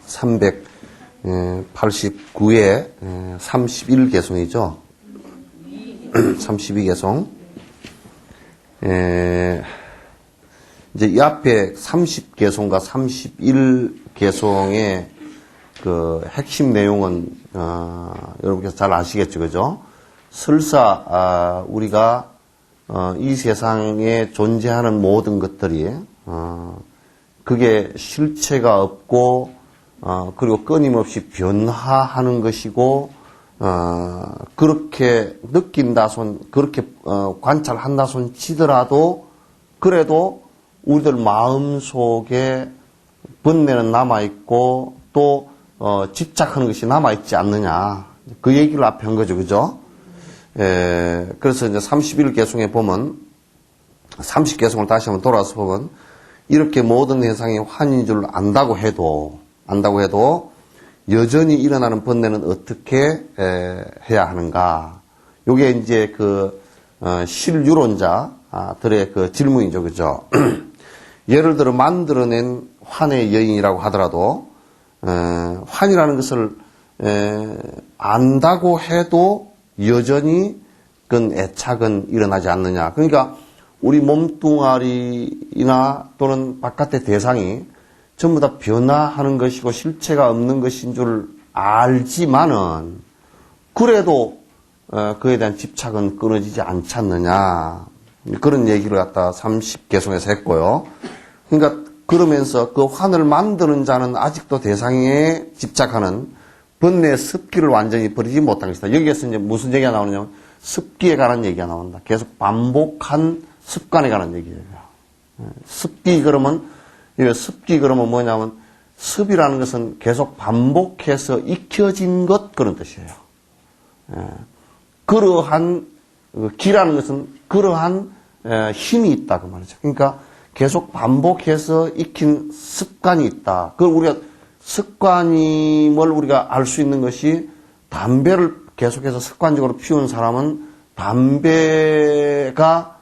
389회 31개송이죠. 32개송. 이제 이 앞에 30개송과 31개송의 그 핵심 내용은 여러분께서 잘 아시겠죠, 그죠? 설사 우리가 이 세상에 존재하는 모든 것들이 그게 실체가 없고 그리고 끊임없이 변화하는 것이고 그렇게 느낀다손 그렇게 관찰한다손 치더라도 그래도 우리들 마음속에 번뇌는 남아있고 또 집착하는 것이 남아있지 않느냐 그 얘기를 앞에 한 거죠, 그죠? 그래서 이제 31개송에 보면 30개송을 다시 한번 돌아서 보면 이렇게 모든 세상이 환인 줄 안다고 해도 여전히 일어나는 번뇌는 어떻게 해야 하는가? 요게 이제 그 실유론자들의 그 질문이죠, 그죠? 예를 들어 만들어낸 환의 여인이라고 하더라도 환이라는 것을 안다고 해도 여전히 그건 애착은 일어나지 않느냐. 그러니까 우리 몸뚱아리나 또는 바깥의 대상이 전부 다 변화하는 것이고 실체가 없는 것인 줄 알지만은 그래도 그에 대한 집착은 끊어지지 않지 않느냐. 그런 얘기를 갖다 30개송에서 했고요. 그러니까 그러면서 그 환을 만드는 자는 아직도 대상에 집착하는 번뇌의 습기를 완전히 버리지 못한 것이다. 여기에서 이제 무슨 얘기가 나오느냐. 습기에 관한 얘기가 나온다. 계속 반복한 습관에 관한 얘기예요. 습기 그러면 뭐냐면 습이라는 것은 계속 반복해서 익혀진 것 그런 뜻이에요. 그러한 기라는 것은 그러한 힘이 있다 그 말이죠. 그러니까 계속 반복해서 익힌 습관이 있다. 그걸 우리가 습관임을 우리가 알 수 있는 것이 담배를 계속해서 습관적으로 피우는 사람은 담배가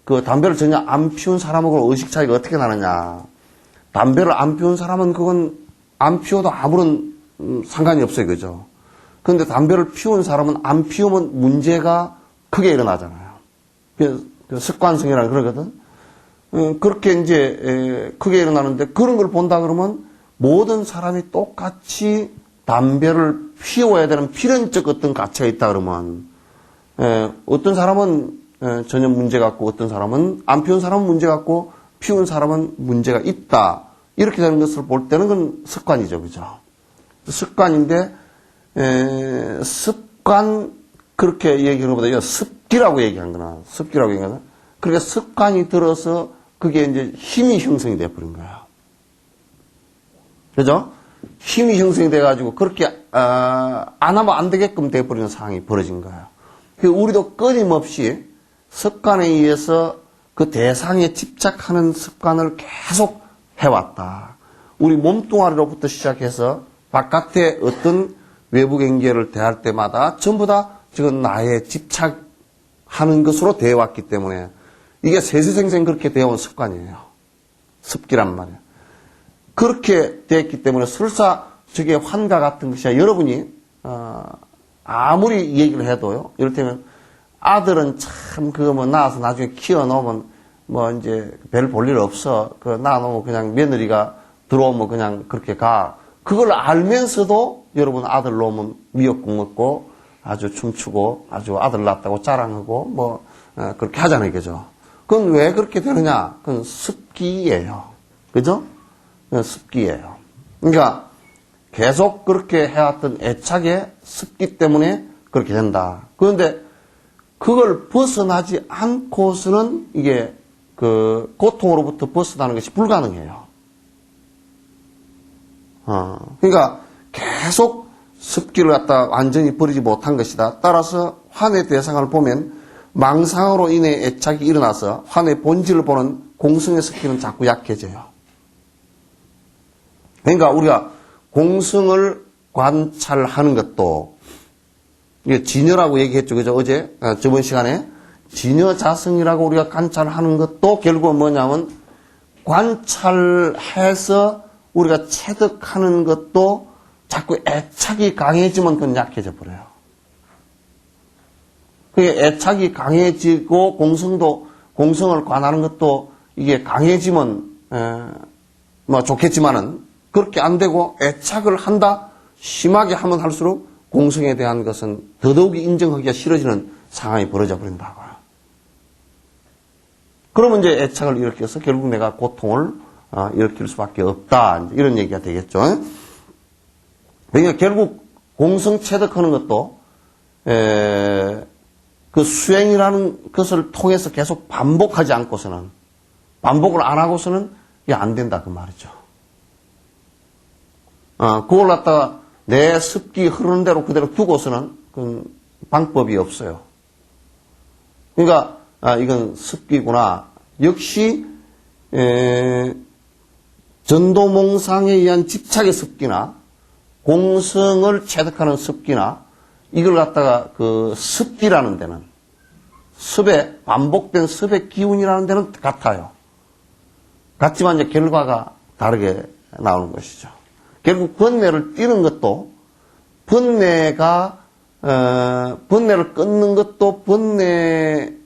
그 담배를 전혀 안 피운 사람하고 의식 차이가 어떻게 나느냐. 담배를 안 피운 사람은 그건 안 피워도 아무런 상관이 없어요. 그죠? 그런데 담배를 피운 사람은 안 피우면 문제가 크게 일어나잖아요. 그 습관성이라는 그러거든. 그렇게 이제 크게 일어나는데 그런 걸 본다 그러면 모든 사람이 똑같이 담배를 피워야 되는 필연적 어떤 가치가 있다 그러면 어떤 사람은 전혀 문제가 없고 어떤 사람은 안 피운 사람은 문제가 없고 피운 사람은 문제가 있다. 이렇게 되는 것을 볼 때는 그건 습관이죠. 그죠? 습관인데 습관 그렇게 얘기하는 것보다 이거 습기라고 얘기한 거나 습기라고 얘기하나 그러니까 습관이 들어서 그게 이제 힘이 형성이 돼버린 거야. 그죠? 힘이 형성이 돼가지고 그렇게 안 하면 안 되게끔 돼버리는 상황이 벌어진 거예요. 우리도 끊임없이 습관에 의해서 그 대상에 집착하는 습관을 계속 해왔다. 우리 몸뚱아리로부터 시작해서 바깥의 어떤 외부 경계를 대할 때마다 전부 다 지금 나의 집착하는 것으로 되어왔기 때문에 이게 세세생생 그렇게 되어온 습관이에요. 습기란 말이에요. 그렇게 되었기 때문에 설사 저게 환과 같은 것이야 여러분이 아무리 얘기를 해도요. 이를테면 아들은 참 그거 뭐 낳아서 나중에 키워놓으면 뭐 이제 별 볼 일 없어. 그 낳아놓으면 그냥 며느리가 들어오면 그냥 그렇게 가. 그걸 알면서도 여러분 아들 놓으면 미역국 먹고 아주 춤추고 아주 아들 낳았다고 자랑하고 뭐 그렇게 하잖아요. 그죠? 그건 왜 그렇게 되느냐? 그건 습기예요. 그죠? 그건 습기예요. 그러니까 계속 그렇게 해왔던 애착의 습기 때문에 그렇게 된다. 그런데 그걸 벗어나지 않고서는 이게 그 고통으로부터 벗어나는 것이 불가능해요. 그러니까 계속 습기를 갖다 완전히 버리지 못한 것이다. 따라서 환의 대상을 보면 망상으로 인해 애착이 일어나서 환의 본질을 보는 공성의 습기는 자꾸 약해져요. 그러니까 우리가 공성을 관찰하는 것도 이게 진여라고 얘기했죠. 그죠? 어제 저번 시간에 진여자성이라고 우리가 관찰하는 것도 결국은 뭐냐면 관찰해서 우리가 체득하는 것도 자꾸 애착이 강해지면 그건 약해져 버려요. 그게 애착이 강해지고 공성을 관하는 것도 이게 강해지면 뭐 좋겠지만은 그렇게 안 되고 애착을 한다 심하게 하면 할수록 공성에 대한 것은 더더욱이 인정하기가 싫어지는 상황이 벌어져 버린다고요. 그러면 이제 애착을 일으켜서 결국 내가 고통을 일으킬 수밖에 없다. 이런 얘기가 되겠죠. 그러니까 결국 공성 체득하는 것도 그 수행이라는 것을 통해서 계속 반복하지 않고서는 반복을 안 하고서는 이게 안 된다 그 말이죠. 그걸 갖다가 내 습기 흐르는 대로 그대로 두고서는 그건 방법이 없어요. 그러니까 이건 습기구나. 역시 전도몽상에 의한 집착의 습기나 공성을 체득하는 습기나 이걸 갖다가 그 습기라는 데는 습의 반복된 습의 기운이라는 데는 같아요. 같지만 이제 결과가 다르게 나오는 것이죠. 결국 번뇌를 띄는 것도 번뇌를 끊는 것도 번뇌가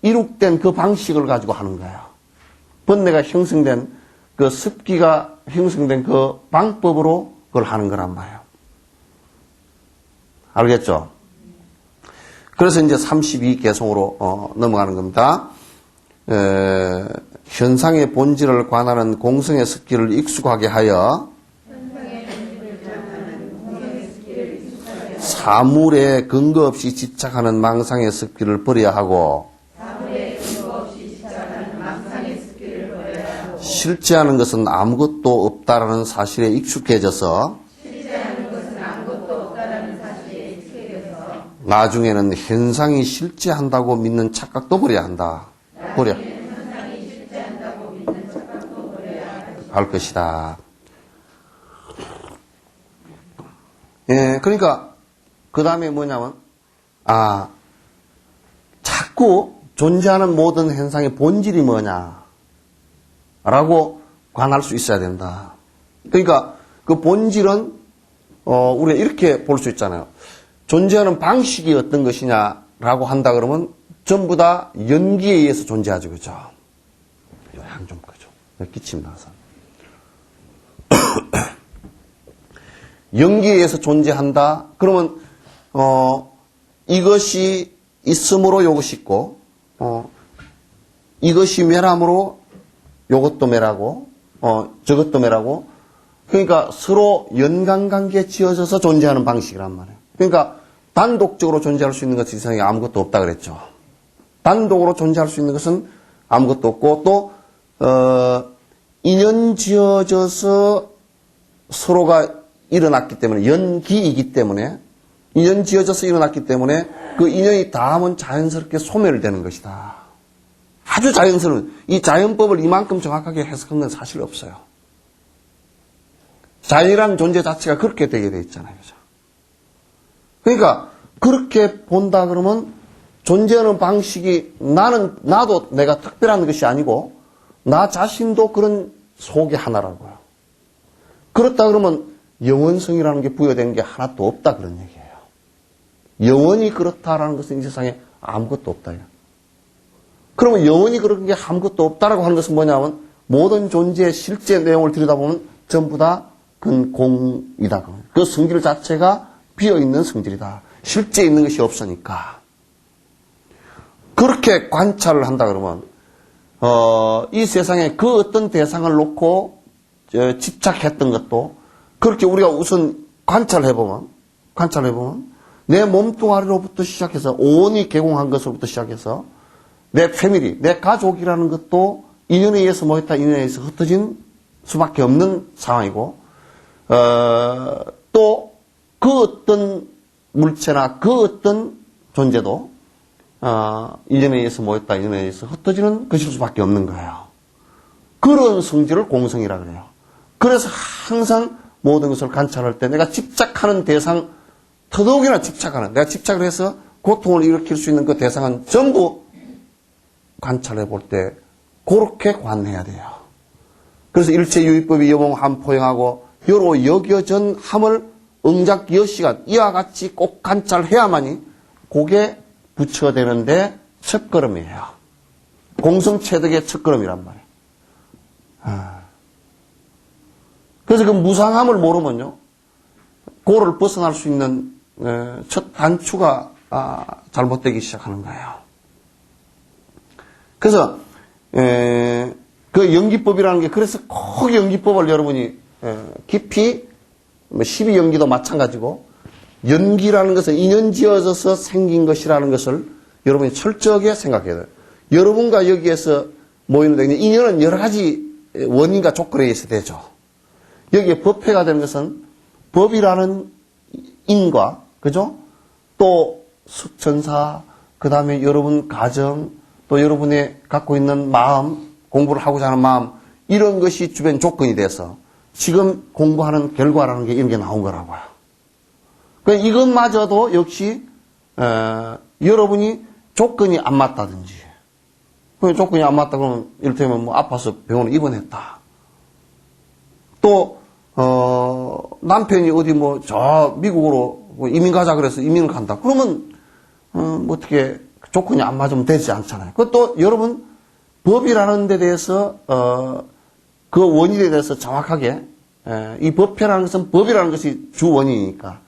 이룩된 그 방식을 가지고 하는 거예요. 번뇌가 형성된 그 습기가 형성된 그 방법으로 그걸 하는 거란 말이에요. 알겠죠? 그래서 이제 32개송으로 넘어가는 겁니다. 현상의 본질을 관하는 공성의 습기를 익숙하게 하여 사물에 근거 없이 집착하는 망상의 습기를 버려야 하고 실제하는 것은 아무것도 없다라는 사실에 익숙해져서 나중에는 현상이 실제한다고 믿는 착각도 버려야 한다. 버려. 할 것이다. 예, 그러니까 그 다음에 뭐냐면 자꾸 존재하는 모든 현상의 본질이 뭐냐라고 관할 수 있어야 된다. 그러니까 그 본질은 우리가 이렇게 볼 수 있잖아요. 존재하는 방식이 어떤 것이냐라고 한다 그러면 전부 다 연기에 의해서 존재하죠. 그죠? 향 좀 꺼줘. 기침 나서. 연기에 의해서 존재한다. 그러면 이것이 있음으로 이것이 있고 이것이 매람으로 이것도 매라고 저것도 매라고 그러니까 서로 연관관계에 지어져서 존재하는 방식이란 말이에요. 그러니까 단독적으로 존재할 수 있는 것이 세상에 아무것도 없다 그랬죠. 단독으로 존재할 수 있는 것은 아무것도 없고 또 인연 지어져서 서로가 일어났기 때문에 연기이기 때문에 인연 지어져서 일어났기 때문에 그 인연이 닿으면 자연스럽게 소멸되는 것이다. 아주 자연스러운 이 자연법을 이만큼 정확하게 해석한 건 사실 없어요. 자연이라는 존재 자체가 그렇게 되게 돼 있잖아요. 그죠? 그러니까 그렇게 본다 그러면 존재하는 방식이 나도 내가 특별한 것이 아니고 나 자신도 그런 속의 하나라고요. 그렇다 그러면 영원성이라는 게 부여된 게 하나도 없다 그런 얘기예요. 영원히 그렇다라는 것은 이 세상에 아무것도 없다. 그러면 영원히 그런 게 아무것도 없다라고 하는 것은 뭐냐면 모든 존재의 실제 내용을 들여다보면 전부 다 그건 공이다. 그 성질 자체가 비어있는 성질이다. 실제 있는 것이 없으니까. 그렇게 관찰을 한다 그러면 이 세상에 그 어떤 대상을 놓고 집착했던 것도 그렇게 우리가 우선 관찰해보면 내 몸뚱아리로부터 시작해서 온이 개공한 것으로부터 시작해서 내 패밀리, 내 가족이라는 것도 인연에 의해서 모였다 인연에 의해서 흩어진 수밖에 없는 상황이고 또 그 어떤 물체나 그 어떤 존재도 인연에 의해서 모였다 인연에 의해서 흩어지는 것일 수밖에 없는 거예요. 그런 성질을 공성이라 그래요. 그래서 항상 모든 것을 관찰할 때 내가 집착하는 대상 더더욱이나 내가 집착을 해서 고통을 일으킬 수 있는 그 대상은 전부 관찰해 볼 때 그렇게 관해야 돼요. 그래서 일체유의법이 여몽함포용하고 여로 여겨전 함을 응작 여시간 이와 같이 꼭 관찰해야만이 그게 부처가 되는데 첫걸음이에요. 공성체득의 첫걸음이란 말이에요. 그래서 그 무상함을 모르면요, 고를 벗어날 수 있는 첫 단추가 잘못되기 시작하는 거예요. 그래서 그 연기법이라는 게 그래서 꼭 연기법을 여러분이 깊이 12연기도 마찬가지고 연기라는 것은 인연지어져서 생긴 것이라는 것을 여러분이 철저하게 생각해야 돼요. 여러분과 여기에서 모이는데 인연은 여러 가지 원인과 조건에 의해서 되죠. 여기에 법회가 되는 것은 법이라는 인과, 그죠? 또 전사, 그 다음에 여러분 가정, 또 여러분의 갖고 있는 마음, 공부를 하고자 하는 마음, 이런 것이 주변 조건이 돼서 지금 공부하는 결과라는 게 이런 게 나온 거라고요. 그러니까 이것마저도 역시 여러분이 조건이 안 맞다든지, 조건이 안 맞다 그러면 이를테면 뭐 아파서 병원에 입원했다. 또 남편이 어디 뭐 저 미국으로 이민 가자 그래서 이민을 간다. 그러면 뭐 어떻게 조건이 안 맞으면 되지 않잖아요. 그것도 여러분 법이라는 데 대해서 그 원인에 대해서 정확하게 이 법회라는 것은 법이라는 것이 주 원인이니까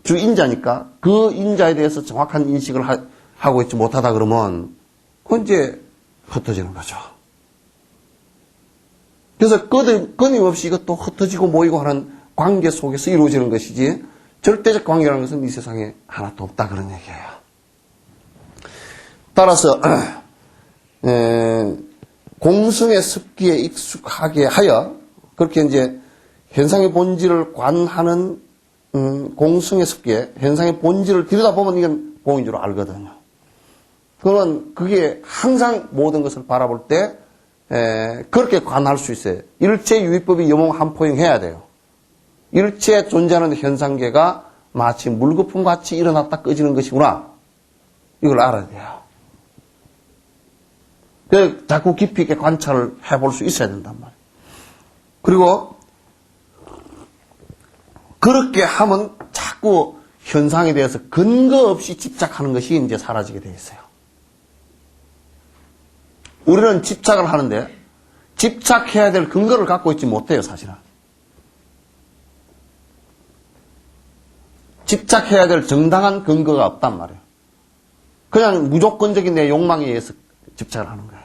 주 인자니까 그 인자에 대해서 정확한 인식을 하고 있지 못하다 그러면 그건 이제 흩어지는 거죠. 그래서 끊임없이 이것도 흩어지고 모이고 하는 관계 속에서 이루어지는 것이지 절대적 관계라는 것은 이 세상에 하나도 없다 그런 얘기예요. 따라서 공성의 습기에 익숙하게 하여 그렇게 이제 현상의 본질을 관하는 공성의 습기에 현상의 본질을 들여다보면 이건 공인 줄 알거든요. 그러면 그게 항상 모든 것을 바라볼 때 그렇게 관할 수 있어요. 일체유의법이 여몽함포용해야 돼요. 일체 존재하는 현상계가 마치 물거품같이 일어났다 꺼지는 것이구나. 이걸 알아야 돼요. 그 자꾸 깊이 있게 관찰을 해볼 수 있어야 된단 말이에요. 그리고 그렇게 하면 자꾸 현상에 대해서 근거 없이 집착하는 것이 이제 사라지게 되어 있어요. 우리는 집착을 하는데 집착해야 될 근거를 갖고 있지 못해요, 사실은. 집착해야 될 정당한 근거가 없단 말이에요. 그냥 무조건적인 내 욕망에 의해서 집착을 하는 거예요.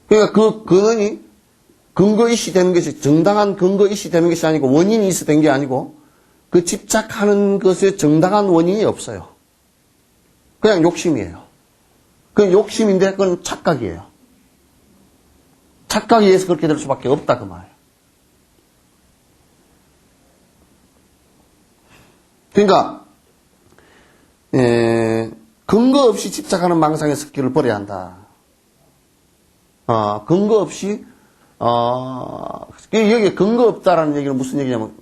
그러니까 그 근원이 근거이시 되는 것이 정당한 근거이시 되는 것이 아니고 원인이 있어 된 게 아니고 그 집착하는 것에 정당한 원인이 없어요. 그냥 욕심이에요. 그 욕심인데 그건 착각이에요. 착각에 의해서 그렇게 될 수밖에 없다 그 말이에요. 그러니까 근거 없이 집착하는 망상의 습기를 버려야 한다. 근거 없이 여기 근거 없다라는 얘기는 무슨 얘기냐면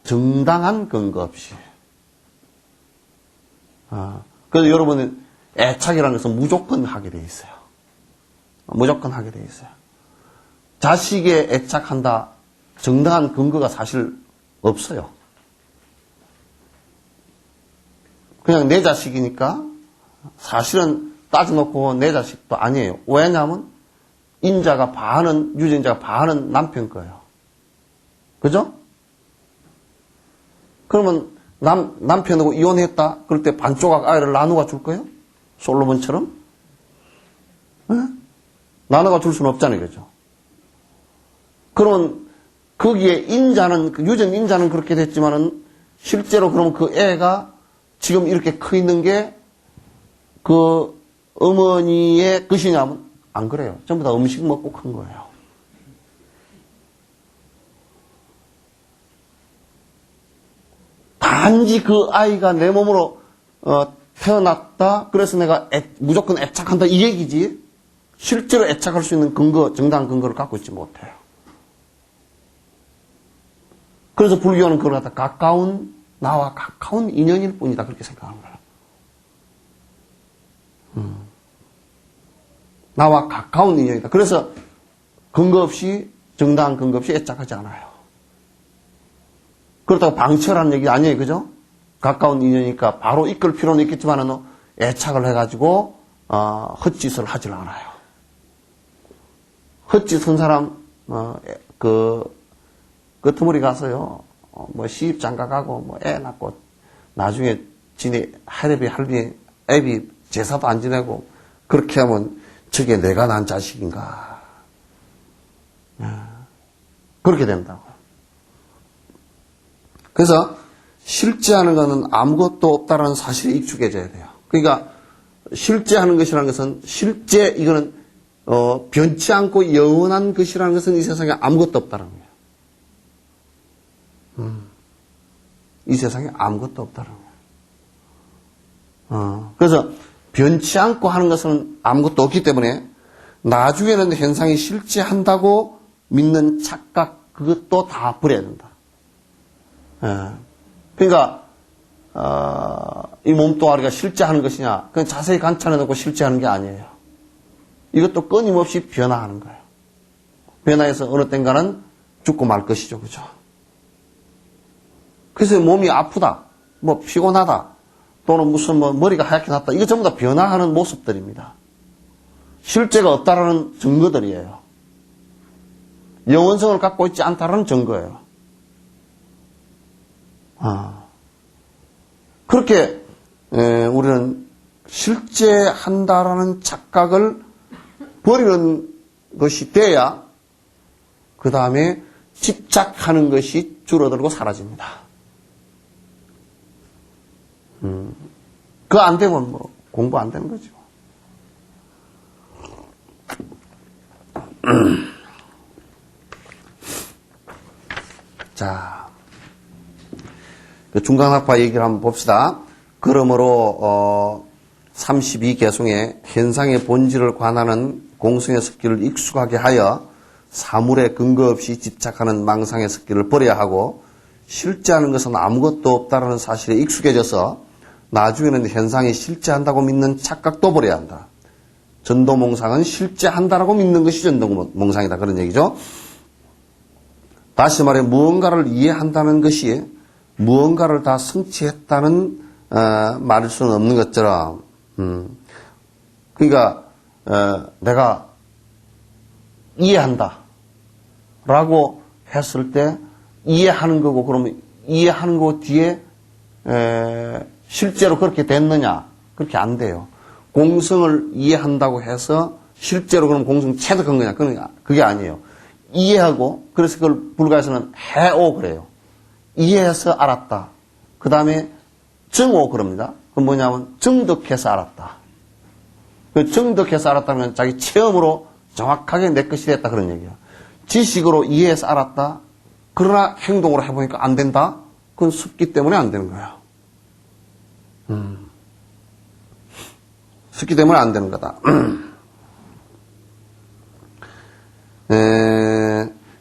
정당한 근거 없이. 그래서 여러분은 애착이라는 것은 무조건 하게 돼 있어요. 무조건 하게 돼 있어요. 자식에 애착한다. 정당한 근거가 사실 없어요. 그냥 내 자식이니까 사실은 따져놓고 내 자식도 아니에요. 왜냐하면 인자가 반은, 유전자가 반은 남편 거예요. 그죠? 그러면 남편하고 이혼했다? 그럴 때 반 조각 아이를 나누어 줄 거예요? 솔로몬처럼? 네? 나누어 줄 수는 없잖아요. 그죠? 그러면 거기에 인자는, 유전 인자는 그렇게 됐지만은 실제로 그러면 그 애가 지금 이렇게 커 있는 게 그 어머니의 것이냐면 안 그래요. 전부 다 음식 먹고 큰 거예요. 단지 그 아이가 내 몸으로 태어났다. 그래서 내가 무조건 애착한다. 이 얘기지. 실제로 애착할 수 있는 근거, 정당한 근거를 갖고 있지 못해요. 그래서 불교는 그걸 갖다 나와 가까운 인연일 뿐이다. 그렇게 생각하는 거예요. 나와 가까운 인연이다. 그래서 근거 없이, 정당한 근거 없이 애착하지 않아요. 그렇다고 방치라는 얘기 아니에요. 그죠? 가까운 인연이니까 바로 이끌 필요는 있겠지만 애착을 해가지고 헛짓을 하질 않아요. 헛짓한 사람 끄트머리 가서요 시집 장가가고 애 낳고 나중에 지네 할애비 애비 제사도 안 지내고 그렇게 하면 저게 내가 난 자식인가. 그렇게 된다고. 그래서 실제 하는 것은 아무것도 없다라는 사실에 익숙해져야 돼요. 그러니까 실제 하는 것이라는 것은 실제 이거는 변치 않고 영원한 것이라는 것은 이 세상에 아무것도 없다는 거예요. 이 세상에 아무것도 없다는 거예요. 그래서 변치 않고 하는 것은 아무것도 없기 때문에 나중에는 현상이 실제한다고 믿는 착각 그것도 다 버려야 된다. 그러니까 이 몸뚱아리가 실제하는 것이냐 그냥 자세히 관찰해 놓고 실제하는 게 아니에요. 이것도 끊임없이 변화하는 거예요. 변화해서 어느 땐가는 죽고 말 것이죠. 그죠? 그래서 몸이 아프다, 피곤하다, 또는 무슨 머리가 하얗게 났다. 이거 전부 다 변화하는 모습들입니다. 실제가 없다라는 증거들이에요. 영원성을 갖고 있지 않다라는 증거예요. 그렇게 우리는 실제한다라는 착각을 버리는 것이 돼야 그 다음에 집착하는 것이 줄어들고 사라집니다. 그거 안 되면 공부 안 되는 거죠. 자, 중간학파 얘기를 한번 봅시다. 그러므로 32개송에 현상의 본질을 관하는 공성의 습기를 익숙하게 하여 사물에 근거 없이 집착하는 망상의 습기를 버려야 하고 실제하는 것은 아무것도 없다는 사실에 익숙해져서 나중에는 현상이 실제한다고 믿는 착각도 버려야 한다. 전도몽상은 실제한다라고 믿는 것이 전도몽상이다. 그런 얘기죠. 다시 말해 무언가를 이해한다는 것이 무언가를 다 성취했다는 말일 수는 없는 것처럼 그러니까 내가 이해한다 라고 했을 때 이해하는 거고 그러면 이해하는 거 뒤에 실제로 그렇게 됐느냐 그렇게 안 돼요. 공성을 이해한다고 해서 실제로 그럼 공성 체득한 거냐 그게 아니에요. 이해하고 그래서 그걸 불가에서는 해오 그래요. 이해해서 알았다. 그 다음에 증오 그럽니다. 그건 뭐냐면 증득해서 알았다. 그 증득해서 알았다는 건 자기 체험으로 정확하게 내 것이 됐다 그런 얘기야. 지식으로 이해해서 알았다. 그러나 행동으로 해보니까 안 된다. 그건 습기 때문에 안 되는 거야. 습기 때문에 안 되는 거다.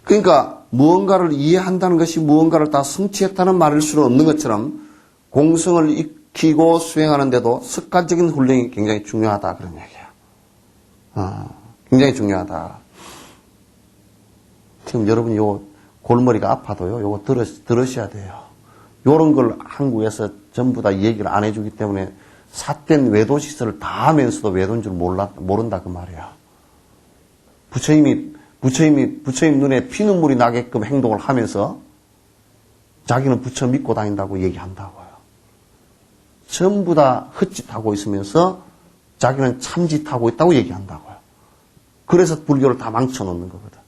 그러니까 무언가를 이해한다는 것이 무언가를 다 성취했다는 말일 수는 없는 것처럼 공성을 익히고 수행하는데도 습관적인 훈련이 굉장히 중요하다 그런 얘기예요. 굉장히 중요하다. 지금 여러분 요 골머리가 아파도요. 요거 들으셔야 돼요. 요런 걸 한국에서 전부 다 얘기를 안 해주기 때문에 삿된 외도시설을 다 하면서도 외도인 줄 모른다 그 말이야. 부처님 눈에 피눈물이 나게끔 행동을 하면서 자기는 부처 믿고 다닌다고 얘기한다고요. 전부 다 헛짓하고 있으면서 자기는 참짓하고 있다고 얘기한다고요. 그래서 불교를 다 망쳐놓는 거거든.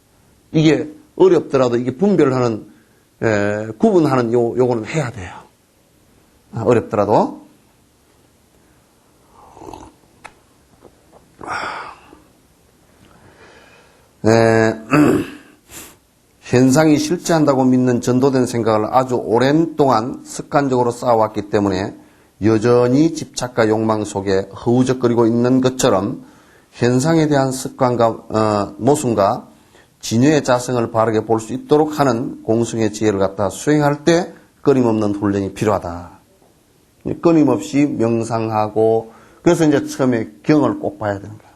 이게 어렵더라도 이게 분별하는 구분하는 요거는 해야 돼요. 어렵더라도. 현상이 실제한다고 믿는 전도된 생각을 아주 오랜 동안 습관적으로 쌓아왔기 때문에 여전히 집착과 욕망 속에 허우적거리고 있는 것처럼 현상에 대한 습관과 모순과 진여의 자성을 바르게 볼 수 있도록 하는 공성의 지혜를 갖다 수행할 때 끊임없는 훈련이 필요하다. 끊임없이 명상하고 그래서 이제 처음에 경을 꼭 봐야 되는 거야.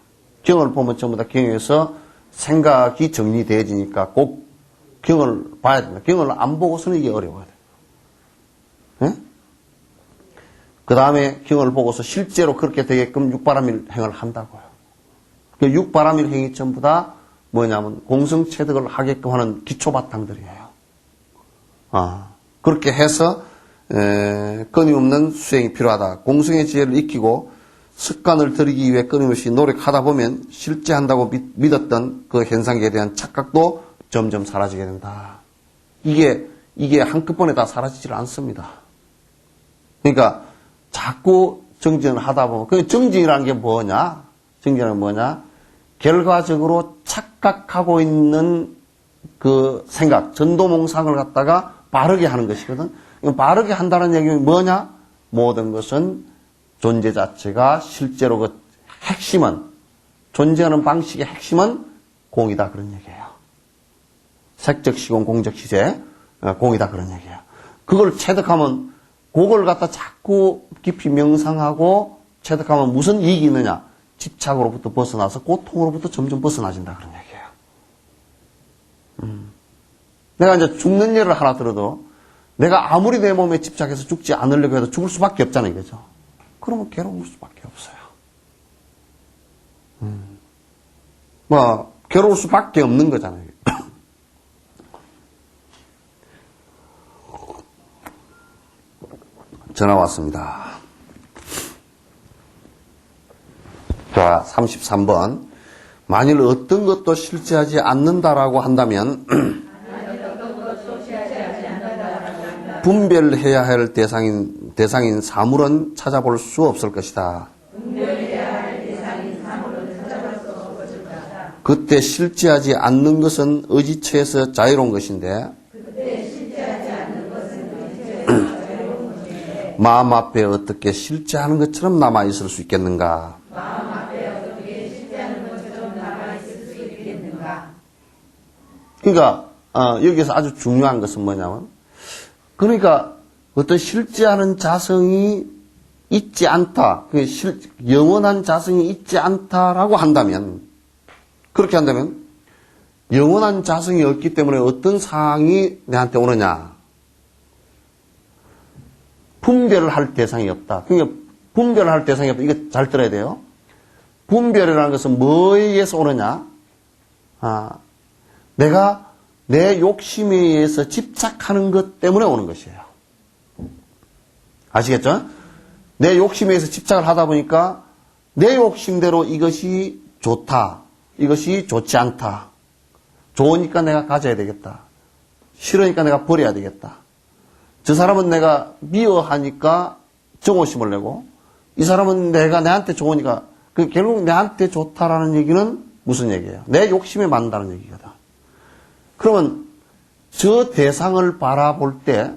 경을 보면 전부 다 경에서 생각이 정리되어지니까 꼭 경을 봐야 됩니다. 경을 안 보고서는 이게 어려워요. 네? 그 다음에 경을 보고서 실제로 그렇게 되게끔 육바라밀 행을 한다고요. 그 육바라밀 행이 전부 다 뭐냐면 공성체득을 하게끔 하는 기초 바탕들이에요. 그렇게 해서 끊임없는 수행이 필요하다. 공성의 지혜를 익히고 습관을 들이기 위해 끊임없이 노력하다 보면 실제 한다고 믿었던 그 현상에 대한 착각도 점점 사라지게 된다. 이게 한꺼번에 다 사라지질 않습니다. 그러니까 자꾸 정진을 하다 보면, 그 정진이라는 게 뭐냐? 정진은 뭐냐? 결과적으로 착각하고 있는 그 생각, 전도몽상을 갖다가 바르게 하는 것이거든. 바르게 한다는 얘기는 뭐냐? 모든 것은 존재 자체가 실제로 그 핵심은, 존재하는 방식의 핵심은 공이다. 그런 얘기예요. 색적 시공, 공적 시제, 공이다. 그런 얘기예요. 그걸 체득하면, 그걸 갖다 자꾸 깊이 명상하고 체득하면 무슨 이익이 있느냐? 집착으로부터 벗어나서 고통으로부터 점점 벗어나진다. 그런 얘기예요. 내가 이제 죽는 예를 하나 들어도 내가 아무리 내 몸에 집착해서 죽지 않으려고 해도 죽을 수밖에 없잖아요. 그죠? 그러면 괴로울 수밖에 없어요. 괴로울 수밖에 없는 거잖아요. 전화 왔습니다. 자, 33번. 만일 어떤 것도 실제하지 않는다라고 한다면 분별해야 할 대상인 사물은 찾아볼 수 없을 것이다. 그때 실제하지 않는 것은 의지처에서 자유로운 것인데 마음 앞에 어떻게 실제하는 것처럼 남아있을 수 있겠는가? 그러니까 여기서 아주 중요한 것은 뭐냐면, 그러니까 어떤 실제하는 자성이 있지 않다, 영원한 자성이 있지 않다라고 한다면, 그렇게 한다면 영원한 자성이 없기 때문에 어떤 상황이 내한테 오느냐? 분별을 할 대상이 없다. 그러니까 분별을 할 대상이 없다. 이거 잘 들어야 돼요. 분별이라는 것은 뭐에 의해서 오느냐? 내가 내 욕심에 의해서 집착하는 것 때문에 오는 것이에요. 아시겠죠? 내 욕심에 의해서 집착을 하다 보니까 내 욕심대로 이것이 좋다, 이것이 좋지 않다, 좋으니까 내가 가져야 되겠다, 싫으니까 내가 버려야 되겠다, 저 사람은 내가 미워하니까 정오심을 내고, 이 사람은 내한테 좋으니까, 결국 내한테 좋다라는 얘기는 무슨 얘기예요? 내 욕심에 맞는다는 얘기거든. 그러면 저 대상을 바라볼 때,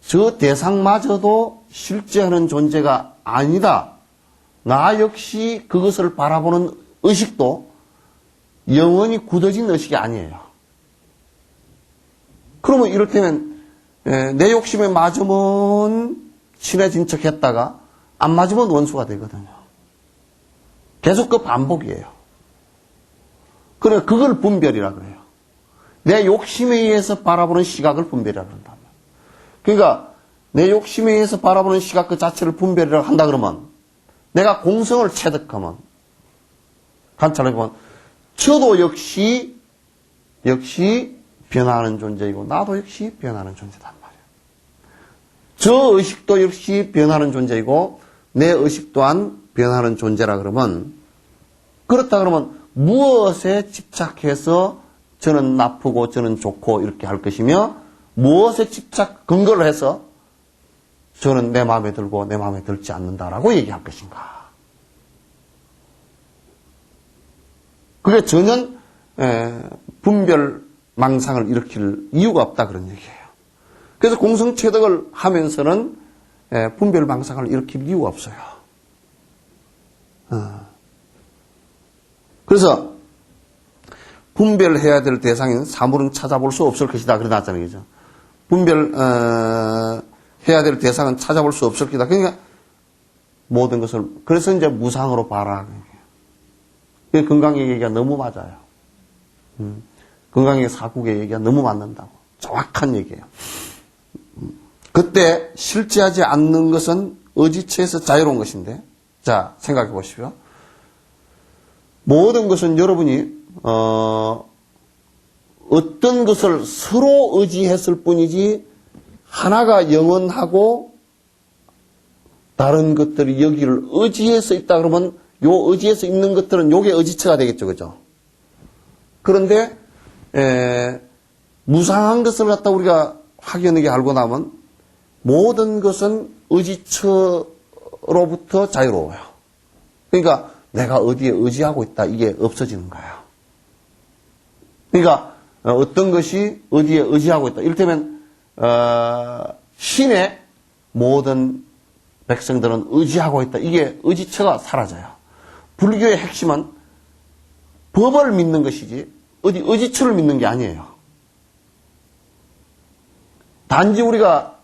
저 대상마저도 실제하는 존재가 아니다. 나 역시 그것을 바라보는 의식도 영원히 굳어진 의식이 아니에요. 그러면 이를테면 내 욕심에 맞으면 친해진 척 했다가 안 맞으면 원수가 되거든요. 계속 그 반복이에요. 그래, 그걸 분별이라 그래요. 내 욕심에 의해서 바라보는 시각을 분별이라 그런다. 그러니까 내 욕심에 의해서 바라보는 시각 그 자체를 분별이라 한다 그러면, 내가 공성을 체득하면, 관찰해보면 저도 역시 변화하는 존재이고 나도 역시 변하는 존재단 말이에요. 저 의식도 역시 변하는 존재이고 내 의식 또한 변하는 존재라 그러면, 그렇다 그러면 무엇에 집착해서 저는 나쁘고 저는 좋고 이렇게 할 것이며, 무엇에 집착 근거를 해서 저는 내 마음에 들고 내 마음에 들지 않는다라고 얘기할 것인가? 그게 전혀 분별 망상을 일으킬 이유가 없다 그런 얘기예요. 그래서 공성체득을 하면서는 분별 망상을 일으킬 이유가 없어요. 그래서 분별해야 될 대상인 사물은 찾아볼 수 없을 것이다 그래 놨잖아요. 그죠? 분별해야 될 대상은 찾아볼 수 없을 것이다. 그러니까 모든 것을, 그래서 이제 무상으로 봐라. 그 건강의 얘기가 너무 맞아요. 건강의 사국의 얘기가 너무 맞는다고. 정확한 얘기예요. 그때 실제하지 않는 것은 의지처에서 자유로운 것인데, 자, 생각해 보십시오. 모든 것은 여러분이, 어떤 것을 서로 의지했을 뿐이지, 하나가 영원하고, 다른 것들이 여기를 의지해서 있다 그러면, 요 의지해서 있는 것들은 요게 의지처가 되겠죠, 그죠? 그런데, 무상한 것을 갖다 우리가 확연하게 알고 나면, 모든 것은 의지처로부터 자유로워요. 그러니까 내가 어디에 의지하고 있다 이게 없어지는 거예요. 그러니까 어떤 것이 어디에 의지하고 있다. 이를테면 신의 모든 백성들은 의지하고 있다. 이게 의지처가 사라져요. 불교의 핵심은 법을 믿는 것이지 어디 의지처를 믿는 게 아니에요. 단지 우리가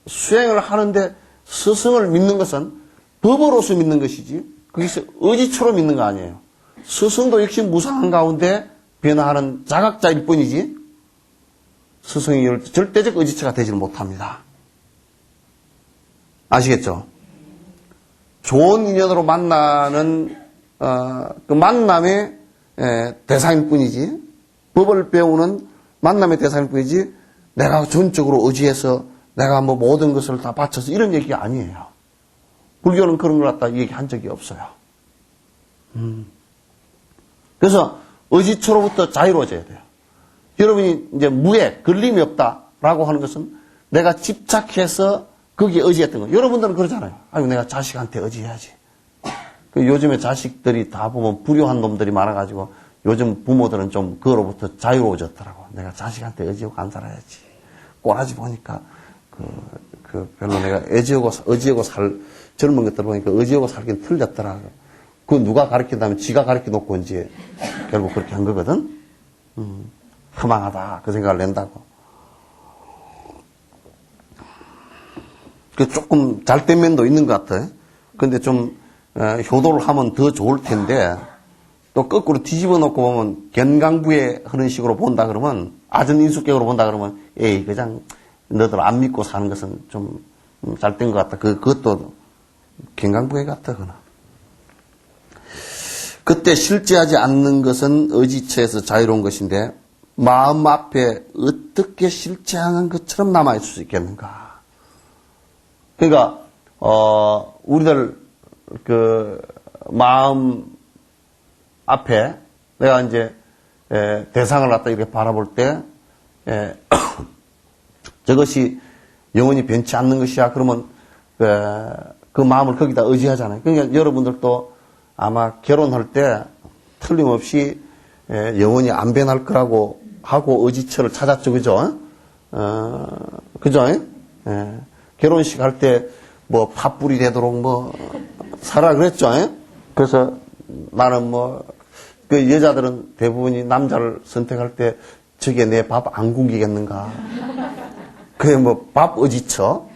수행을 하는데 스승을 믿는 것은 법으로서 믿는 것이지 거기서 의지처로 믿는 거 아니에요. 스승도 역시 무상한 가운데 변화하는 자각자일 뿐이지 스승이 절대적 의지처가 되지는 못합니다. 아시겠죠? 좋은 인연으로 만나는 그 만남의 대상일 뿐이지 법을 배우는 만남의 대상일 뿐이지 내가 전적으로 의지해서 내가 뭐 모든 것을 다 바쳐서 이런 얘기가 아니에요. 불교는 그런 걸 갖다 얘기한 적이 없어요. 그래서 의지처로부터 자유로워져야 돼요. 여러분이 이제 무에 걸림이 없다라고 하는 것은 내가 집착해서 거기에 의지했던 거예요. 여러분들은 그러잖아요. 아유, 내가 자식한테 의지해야지. 요즘에 자식들이 다 보면 불효한 놈들이 많아가지고 요즘 부모들은 좀 그거로부터 자유로워졌더라고. 내가 자식한테 의지하고 안 살아야지. 꼬라지 보니까 별로 내가 의지하고 살 젊은 것들 보니까 의지하고 살긴 틀렸더라. 그거 누가 가르친다면 지가 가르쳐 놓고 이제 결국 그렇게 한 거거든. 허망하다 그 생각을 낸다고. 그 조금 잘된 면도 있는 것 같아. 근데 좀 효도를 하면 더 좋을 텐데 또 거꾸로 뒤집어 놓고 보면 견강부에 하는 식으로 본다 그러면 아전인수격으로 본다 그러면 에이 그냥 너들 안 믿고 사는 것은 좀 잘된 것 같다. 그것도 견강부에 같다 그나. 그때 실제하지 않는 것은 의지처에서 자유로운 것인데 마음 앞에 어떻게 실제하는 것처럼 남아있을 수 있겠는가. 그러니까 우리들 그 마음 앞에 내가 이제 대상을 갖다 이렇게 바라볼 때 저것이 영원히 변치 않는 것이야. 그러면 그 마음을 거기다 의지하잖아요. 그러니까 여러분들도 아마 결혼할 때 틀림없이 영원히 안 변할 거라고 하고 의지처를 찾았죠. 그죠? 그죠? 결혼식 할 때 뭐 팥불이 되도록 뭐 살아 그랬죠. 그래서 나는 뭐 그 여자들은 대부분이 남자를 선택할 때 저게 내 밥 안 굶기겠는가. 그게 뭐 밥 의지처.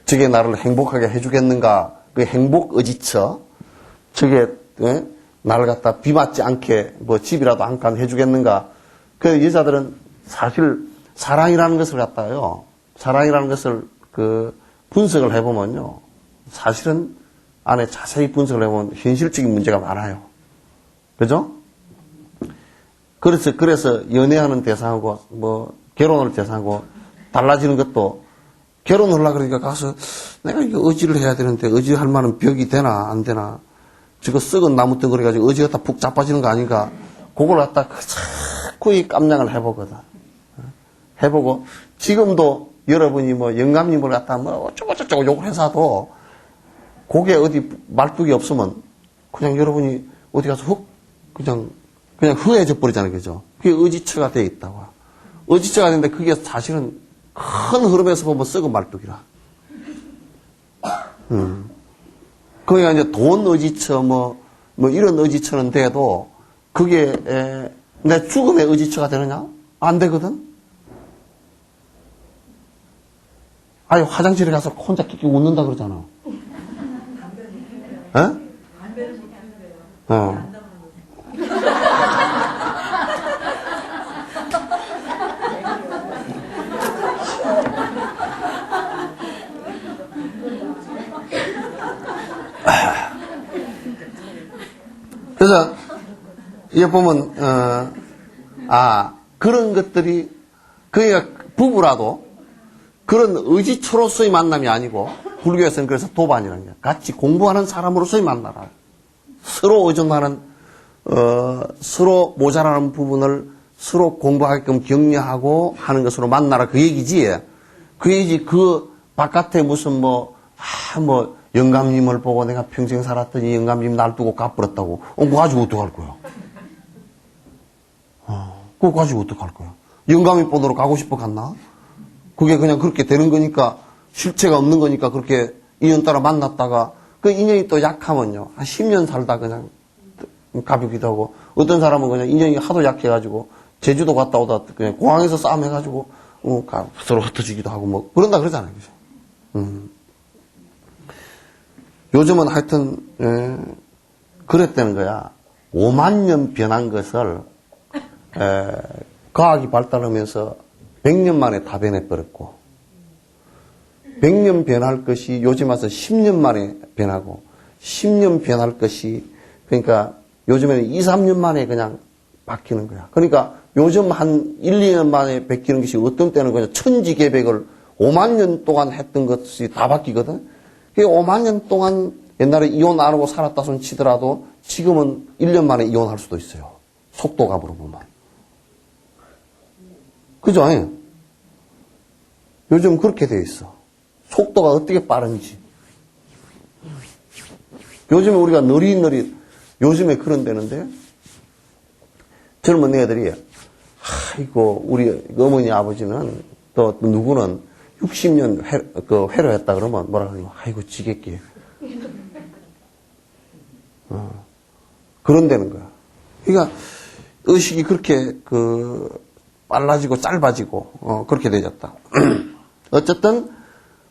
저게 나를 행복하게 해주겠는가. 그 행복 의지처. 저게 나를 갖다 비 맞지 않게 뭐 집이라도 한 칸 해주겠는가. 그 여자들은 사실 사랑이라는 것을 갖다요. 사랑이라는 것을 그 분석을 해보면요. 사실은 안에 자세히 분석을 해보면 현실적인 문제가 많아요. 그죠? 그래서 연애하는 대상하고 뭐 결혼을 대상하고 달라지는 것도 결혼을 하려고 그러니까 가서 내가 이거 의지를 해야 되는데 의지할 만한 벽이 되나 안 되나 저거 썩은 나무 덩어리 가지고 의지가 다 푹 자빠지는 거 아닌가 그걸 갖다 자꾸 이 깜냥을 해보거든. 해보고 지금도 여러분이 뭐 영감님을 갖다 뭐 어쩌고저쩌고 욕을 해서도 그게 어디 말뚝이 없으면 그냥 여러분이 어디 가서 그냥 흐해져 버리잖아요. 그죠? 그게 의지처가 되어 있다고. 의지처가 되는데 그게 사실은 큰 흐름에서 보면 썩은 말뚝이라. 그러니까 이제 돈 의지처 뭐 이런 의지처는 돼도 그게 내 죽음의 의지처가 되느냐? 안 되거든? 아니, 화장실에 가서 혼자 끼끼 웃는다 그러잖아. 에? 어. 그래서, 이게 보면, 그런 것들이, 그러니까 부부라도 그런 의지처로서의 만남이 아니고, 불교에서는 그래서 도반이라는 게 같이 공부하는 사람으로서의 만나라. 서로 의존하는, 서로 모자라는 부분을 서로 공부하게끔 격려하고 하는 것으로 만나라. 그 얘기지. 그 얘기지, 그 바깥에 무슨 영감님을 보고 내가 평생 살았더니 영감님 날 두고 갚버렸다고. 그거 가지고 어떡할 거야? 그거 가지고 어떡할 거야? 영감이 보도록 가고 싶어 갔나? 그게 그냥 그렇게 되는 거니까, 실체가 없는 거니까 그렇게 인연 따라 만났다가, 그 인연이 또 약하면요. 한 10년 살다 그냥 가비기도 하고, 어떤 사람은 그냥 인연이 하도 약해가지고, 제주도 갔다 오다 그냥 공항에서 싸움해가지고, 서로 흩어지기도 하고 그런다 그러잖아요. 그죠? 요즘은 하여튼, 그랬다는 거야. 5만 년 변한 것을, 과학이 발달하면서 100년 만에 다 변해버렸고, 100년 변할 것이 요즘 와서 10년 만에 변하고, 10년 변할 것이, 그러니까 요즘에는 2, 3년 만에 그냥 바뀌는 거야. 그러니까 요즘 한 1, 2년 만에 바뀌는 것이 어떤 때는 그냥 천지개벽을 5만 년 동안 했던 것이 다 바뀌거든. 5만 년 동안 옛날에 이혼 안 하고 살았다 손 치더라도 지금은 1년 만에 이혼할 수도 있어요. 속도감으로 보면. 그죠? 요즘 그렇게 돼 있어. 속도가 어떻게 빠른지. 요즘에 우리가 느릿느릿, 요즘에 그런 데는데, 젊은 애들이, 아이고, 우리 어머니 아버지는, 또 누구는 60년 회로했다 그러면 뭐라 그러냐. 아이고, 지겠기. 그런다는 거야. 그러니까, 의식이 그렇게, 빨라지고 짧아지고, 그렇게 되졌다. 어쨌든,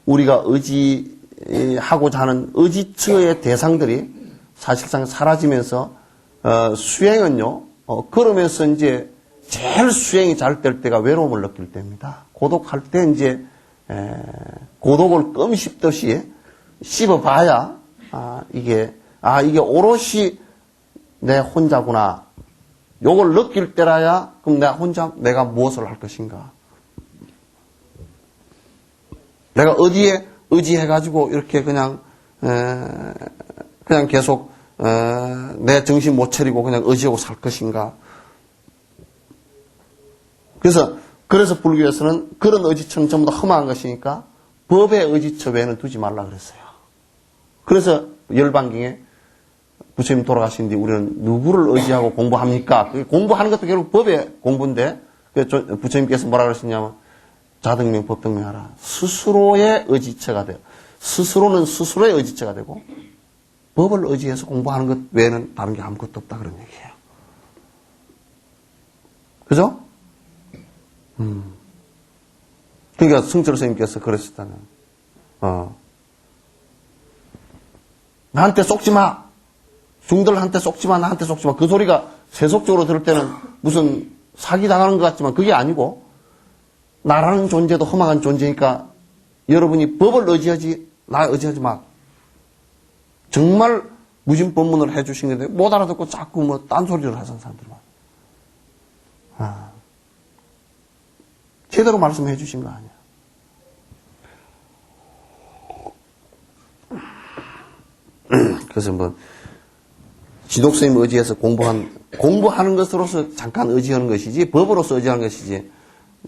우리가 의지하고자 하는 의지처의 대상들이 사실상 사라지면서, 수행은요, 그러면서 이제 제일 수행이 잘 될 때가 외로움을 느낄 때입니다. 고독할 때 이제, 고독을 껌 씹듯이 씹어봐야, 이게 오롯이 내 혼자구나. 요걸 느낄 때라야, 그럼 내가 무엇을 할 것인가. 내가 어디에 의지해가지고 이렇게 그냥 계속, 내 정신 못 차리고 그냥 의지하고 살 것인가. 그래서 불교에서는 그런 의지처는 전부 다 험한 것이니까 법의 의지처 외에는 두지 말라 그랬어요. 그래서 열반경에 부처님 돌아가신 뒤 우리는 누구를 의지하고 공부합니까? 공부하는 것도 결국 법의 공부인데, 부처님께서 뭐라 그러셨냐면, 자등명, 법등명하라. 스스로의 의지처가 돼요. 스스로는 스스로의 의지처가 되고, 법을 의지해서 공부하는 것 외에는 다른 게 아무것도 없다 그런 얘기예요. 그죠? 그러니까 승철 스님께서 그러셨다는, 나한테 쏙지 마! 중들한테 쏙지 마, 나한테 쏙지 마. 그 소리가 세속적으로 들을 때는 무슨 사기 당하는 것 같지만 그게 아니고, 나라는 존재도 험악한 존재니까 여러분이 법을 의지하지, 나 의지하지 마. 정말 무진법문을 해주신 건데 못 알아듣고 자꾸 딴소리를 하는 사람들만. 제대로 말씀해 주신 거 아니야. 그래서 지독스님 의지해서 공부하는 것으로서 잠깐 의지하는 것이지, 법으로서 의지하는 것이지,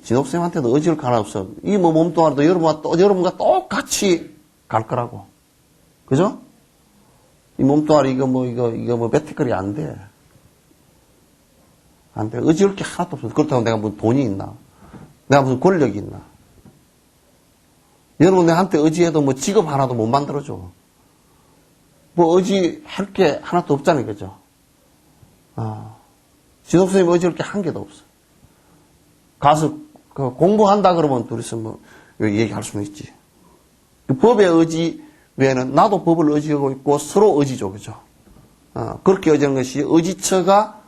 지독스님한테도 의지할 거 하나 없어. 이 몸뚱아리도 여러분과 똑같이 갈 거라고. 그죠? 이 몸뚱아리 이거 배터리 안 돼. 안 돼. 의지할 게 하나도 없어. 그렇다고 내가 무슨 돈이 있나? 내가 무슨 권력이 있나? 여러분 내한테 의지해도 직업 하나도 못 만들어줘. 의지할 게 하나도 없잖아요. 그죠? 지독스님 의지할 게 한 개도 없어. 가서 공부한다 그러면 둘이서 얘기할 수는 있지. 그 법의 의지 외에는 나도 법을 의지하고 있고 서로 의지죠. 그죠? 그렇게 여지는 것이 의지처가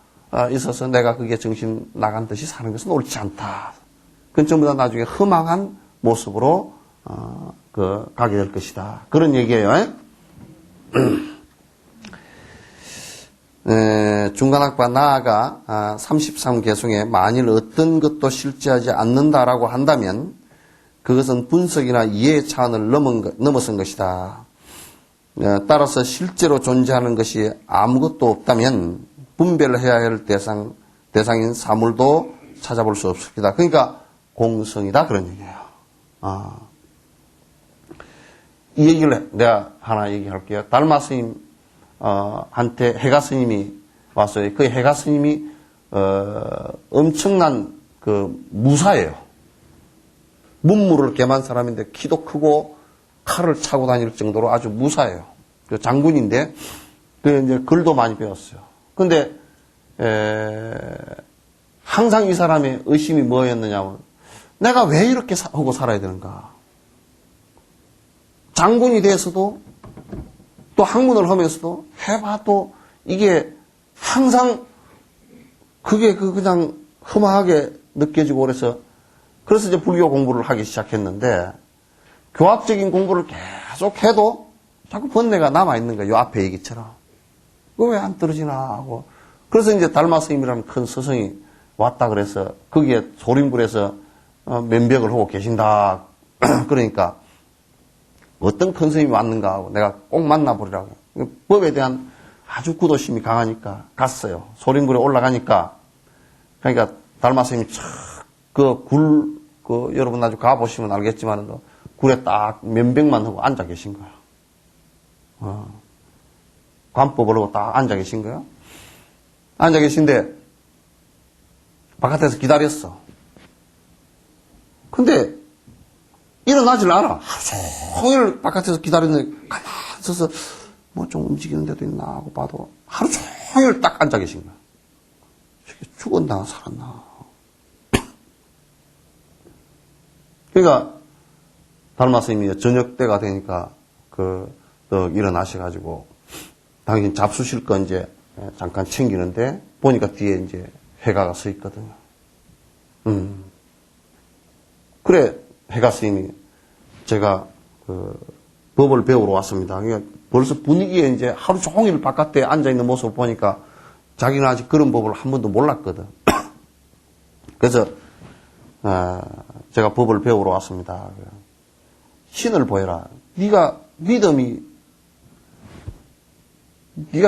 있어서 내가 그게 정신 나간 듯이 사는 것은 옳지 않다. 그건 전부 다 나중에 허망한 모습으로 가게 될 것이다. 그런 얘기예요. 중간학파 나아가 33개송에 만일 어떤 것도 실제하지 않는다라고 한다면 그것은 분석이나 이해의 차원을 넘어선 것이다. 따라서 실제로 존재하는 것이 아무것도 없다면 분별해야 할 대상인 사물도 찾아볼 수 없습니다. 그러니까 공성이다 그런 얘기예요. 이 얘기를 내가 하나 얘기할게요. 달마 스님 한테 해가 스님이 왔어요. 그 해가 스님이 엄청난 그 무사예요. 문무를 겸한 사람인데 키도 크고 칼을 차고 다닐 정도로 아주 무사해요. 그 장군인데 그 이제 글도 많이 배웠어요. 근데 항상 이 사람의 의심이 뭐였느냐면 내가 왜 이렇게 하고 살아야 되는가? 장군이 돼서도 또 학문을 하면서도 해봐도 이게 항상 그게 그냥 험하게 느껴지고 그래서 이제 불교 공부를 하기 시작했는데 교학적인 공부를 계속 해도 자꾸 번뇌가 남아있는 거예요. 요 앞에 얘기처럼. 왜 안 떨어지나 하고. 그래서 이제 달마 스님이라는 큰 스승이 왔다 그래서 거기에 소림굴에서 면벽을 하고 계신다. 그러니까 어떤 큰 스님이 왔는가 하고 내가 꼭 만나보리라고. 법에 대한 아주 구도심이 강하니까 갔어요. 소림굴에 올라가니까. 그러니까 달마 스님이 여러분 나중에 가보시면 알겠지만 굴에 딱 면벽만 하고 앉아 계신 거예요. 관법을 하고 딱 앉아 계신 거예요. 앉아 계신데 바깥에서 기다렸어. 근데 일어나질 않아. 하루 종일 바깥에서 기다렸는데 가만히 있어서 뭐 좀 움직이는 데도 있나 하고 봐도 하루 종일 딱 앉아 계신 거야. 죽었나 살았나. 그러니까 달마 스님이 저녁 때가 되니까 일어나셔가지고 당신 잡수실 거 이제 잠깐 챙기는데 보니까 뒤에 이제 해가가 서 있거든요. 그래 해가 스님이 제가 법을 배우러 왔습니다. 그러니까 벌써 분위기에 이제 하루 종일 바깥에 앉아 있는 모습을 보니까 자기는 아직 그런 법을 한 번도 몰랐거든. 그래서 제가 법을 배우러 왔습니다. 신을 보여라. 네가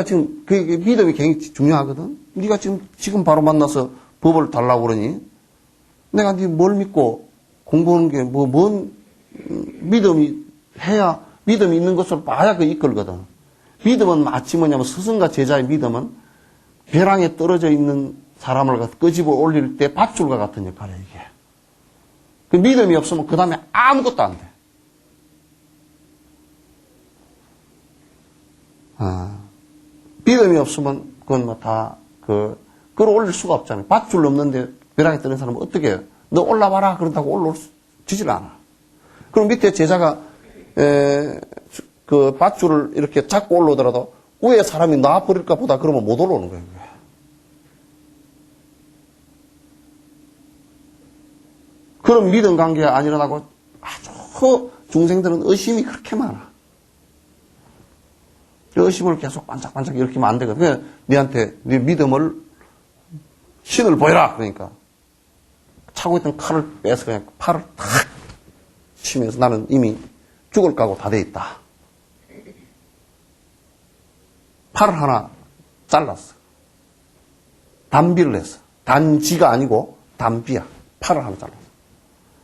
지금 그 믿음이 굉장히 중요하거든. 네가 지금 바로 만나서 법을 달라고 그러니 내가 네 뭘 믿고 공부하는 게 뭔 믿음이 해야 믿음이 있는 것으로 봐야 그 이끌거든. 믿음은 마치 뭐냐면 스승과 제자의 믿음은 벼랑에 떨어져 있는 사람을 끄집어 올릴 때 밧줄과 같은 역할이야 이게. 그 믿음이 없으면 그 다음에 아무것도 안 돼. 믿음이 없으면 그건 뭐 다 끌어올릴 수가 없잖아요. 밧줄 없는데 벼랑에 떠는 사람은 어떻게 해요? 너 올라와라 그런다고 올라오지질 않아. 그럼 밑에 제자가 그 밧줄을 이렇게 잡고 올라오더라도 위에 사람이 놔버릴까 보다 그러면 못 올라오는 거예요. 그런 믿음 관계가 안 일어나고 아주 중생들은 의심이 그렇게 많아. 의심을 계속 반짝반짝 일으키면 안 되거든. 그냥 네한테 네 믿음을 신을 보여라. 그러니까 차고 있던 칼을 빼서 그냥 팔을 탁 치면서 나는 이미 죽을 각오 다 돼 있다. 팔을 하나 잘랐어. 단비를 했어. 단지가 아니고 단비야. 팔을 하나 잘랐어.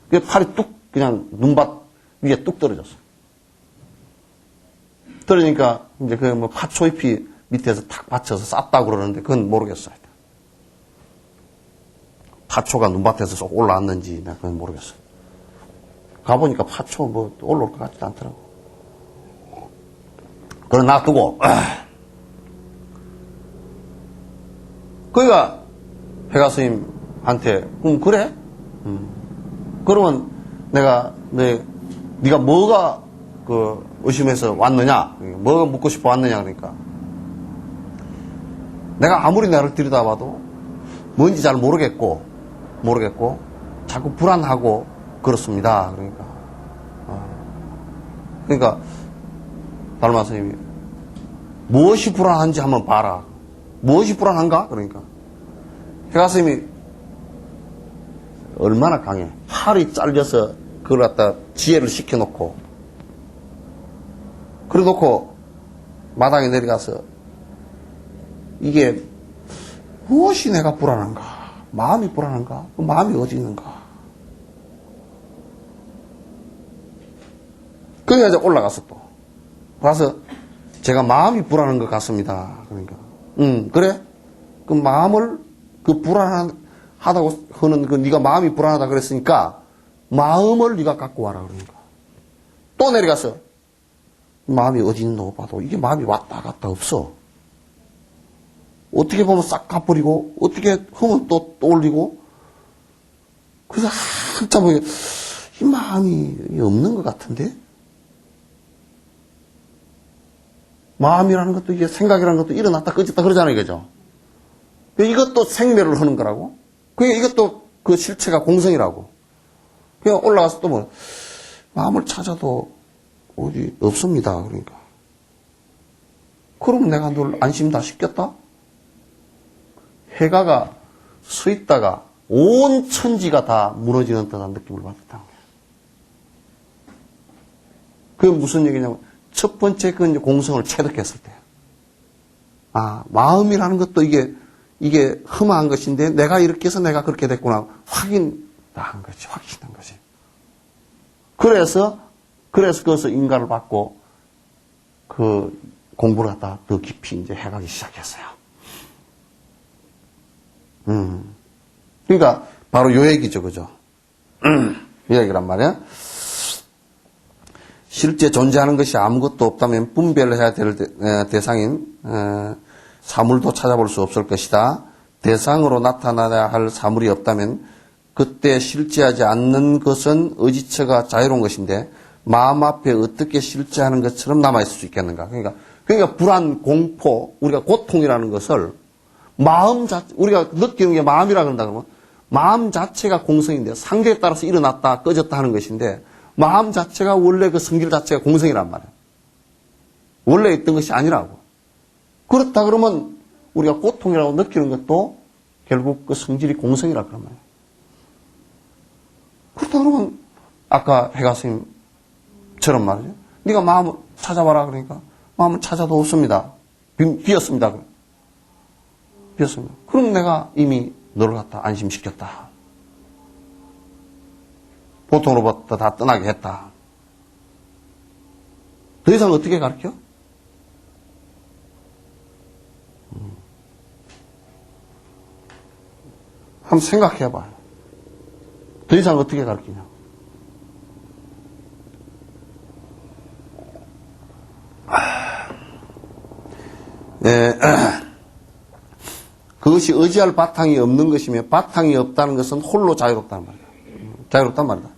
그 팔이 뚝 그냥 눈밭 위에 뚝 떨어졌어. 떨어지니까 이제 그 뭐 파초잎이 밑에서 탁 받쳐서 쌌다고 그러는데 그건 모르겠어요. 파초가 눈밭에서 쏙 올라왔는지 내가 그건 모르겠어요. 가보니까 파초 뭐 올라올 것 같지도 않더라고. 그걸 놔두고 그러니까 해가 스님한테 그래? 그러면 내가 네가 뭐가 의심해서 왔느냐? 뭐가 묻고 싶어 왔느냐? 그러니까 내가 아무리 나를 들여다봐도 뭔지 잘 모르겠고 자꾸 불안하고 그렇습니다. 그러니까 달마 스님이 무엇이 불안한지 한번 봐라. 무엇이 불안한가? 그러니까 해가 스님이 얼마나 강해. 팔이 잘려서 그걸 갖다 지혜를 시켜놓고 그래놓고 마당에 내려가서 이게 무엇이 내가 불안한가? 마음이 불안한가? 그 마음이 어디 있는가? 그래서 이제 올라가서 또 가서 제가 마음이 불안한 것 같습니다. 그러니까 그래? 그 마음을 그 불안하다고 하는 그 네가 마음이 불안하다 그랬으니까 마음을 네가 갖고 와라. 그러니까 또 내려가서 마음이 어디 있노 봐도 이게 마음이 왔다 갔다 없어. 어떻게 보면 싹 가버리고 어떻게 하면 또 떠올리고 그래서 한참 보니까 이 마음이 없는 것 같은데 마음이라는 것도 이게 생각이라는 것도 일어났다 꺼졌다 그러잖아요. 그죠? 이것도 생멸을 하는 거라고. 이것도 그 실체가 공성이라고. 그냥 올라가서 또 뭐 마음을 찾아도 어디 없습니다. 그러니까 그러면 내가 널 안심 다 시켰다? 해가가 서 있다가 온 천지가 다 무너지는 듯한 느낌을 받았다. 그게 무슨 얘기냐면 첫 번째 그 공성을 체득했을 때, 마음이라는 것도 이게 흠한 것인데 내가 이렇게 해서 내가 그렇게 됐구나 확신한 거지. 그래서 거기서 인가를 받고 그 공부를 갖다 더 깊이 이제 해가기 시작했어요. 그러니까 바로 요 얘기죠, 그죠? 이 얘기란 말이야. 실제 존재하는 것이 아무것도 없다면 분별을 해야 될 대상인 사물도 찾아볼 수 없을 것이다. 대상으로 나타나야 할 사물이 없다면 그때 실제하지 않는 것은 의지처가 자유로운 것인데 마음 앞에 어떻게 실제하는 것처럼 남아있을 수 있겠는가. 그러니까 불안, 공포, 우리가 고통이라는 것을 우리가 느끼는 게 마음이라 그런다 그러면 마음 자체가 공성인데 상태에 따라서 일어났다 꺼졌다 하는 것인데 마음 자체가 원래 그 성질 자체가 공성이란 말이에요. 원래 있던 것이 아니라고. 그렇다 그러면 우리가 고통이라고 느끼는 것도 결국 그 성질이 공성이라 그런 말이에요. 그렇다 그러면 아까 해가 스님처럼 말이죠. 네가 마음을 찾아봐라 그러니까 마음을 찾아도 없습니다. 비었습니다. 비었습니다. 그럼 내가 이미 너를 갖다 안심시켰다. 보통으로부터 다 떠나게 했다. 더 이상 어떻게 가르쳐? 한번 생각해봐요. 더 이상 어떻게 가르치냐? 그것이 의지할 바탕이 없는 것이며 바탕이 없다는 것은 홀로 자유롭다는 말이다. 자유롭단 말이다.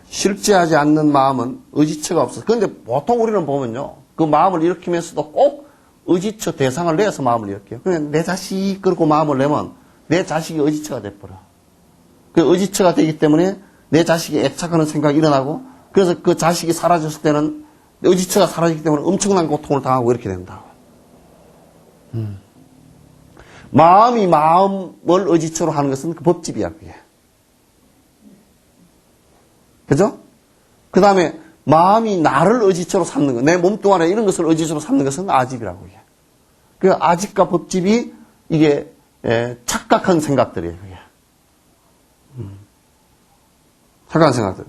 실제하지 않는 마음은 의지처가 없어. 그런데 보통 우리는 보면요. 그 마음을 일으키면서도 꼭 의지처 대상을 내서 마음을 일으켜요. 그냥 내 자식 그러고 마음을 내면 내 자식이 의지처가 돼버려. 그 의지처가 되기 때문에 내 자식이 애착하는 생각이 일어나고 그래서 그 자식이 사라졌을 때는 의지처가 사라지기 때문에 엄청난 고통을 당하고 이렇게 된다고. 마음이 마음을 의지처로 하는 것은 그 법집이야, 그게. 그죠? 그 다음에 마음이 나를 의지처로 삼는 것, 내 몸뚱아리 이런 것을 의지처로 삼는 것은 아집이라고 해. 그 아집과 법집이 이게 착각한 생각들이에요, 그게. 착각한 생각들.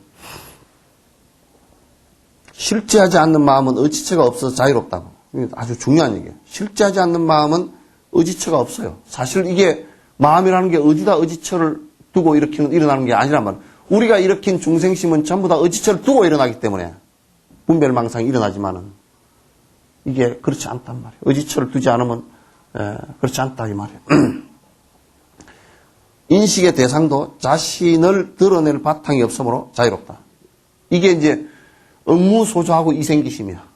실제하지 않는 마음은 의지처가 없어서 자유롭다고. 이게 아주 중요한 얘기예요. 실제하지 않는 마음은 의지처가 없어요. 사실 이게 마음이라는 게 어디다 의지처를 두고 일어나는 게 아니란 말이에요. 우리가 일으킨 중생심은 전부 다 의지처를 두고 일어나기 때문에 분별망상이 일어나지만은 이게 그렇지 않단 말이에요. 의지처를 두지 않으면 그렇지 않다 이 말이에요. 인식의 대상도 자신을 드러낼 바탕이 없으므로 자유롭다. 이게 이제 응무소조하고 이생기심이야.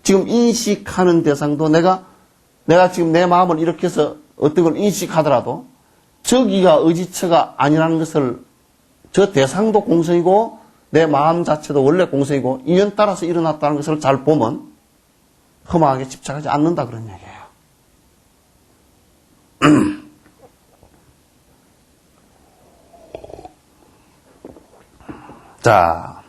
지금 인식하는 대상도 내가 내가 지금 내 마음을 이렇게 해서 어떤 걸 인식하더라도 저기가 의지처가 아니라는 것을 저 대상도 공성이고 내 마음 자체도 원래 공성이고 인연 따라서 일어났다는 것을 잘 보면 험하게 집착하지 않는다 그런 얘기예요. 자,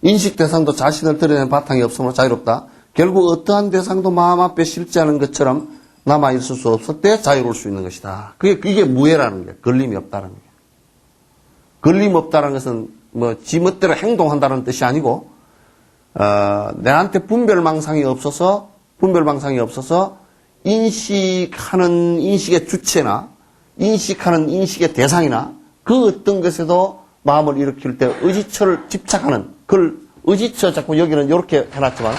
인식 대상도 자신을 드러내는 바탕이 없으므로 자유롭다. 결국 어떠한 대상도 마음 앞에 실제하는 것처럼 남아있을 수 없을 때 자유로울 수 있는 것이다. 이게 무해라는 거예요. 걸림이 없다는 거예요. 걸림 없다는 것은 지 멋대로 행동한다는 뜻이 아니고, 내한테 분별망상이 없어서 인식하는 인식의 주체나 인식하는 인식의 대상이나 그 어떤 것에도 마음을 일으킬 때 의지처를 집착하는 그걸 의지처 자꾸 여기는 이렇게 해놨지만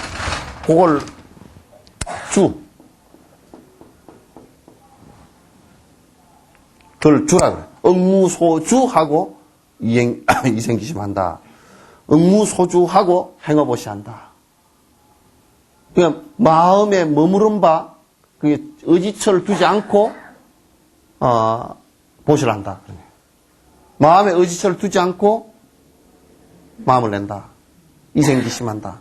그걸 그걸 주라 그래. 응무소주하고 이생기심한다. 응무소주하고 행업오시한다. 그냥 마음에 머무른 바 그게 의지처를 두지 않고 보시를 한다. 마음에 의지처를 두지 않고 마음을 낸다. 이생기심한다.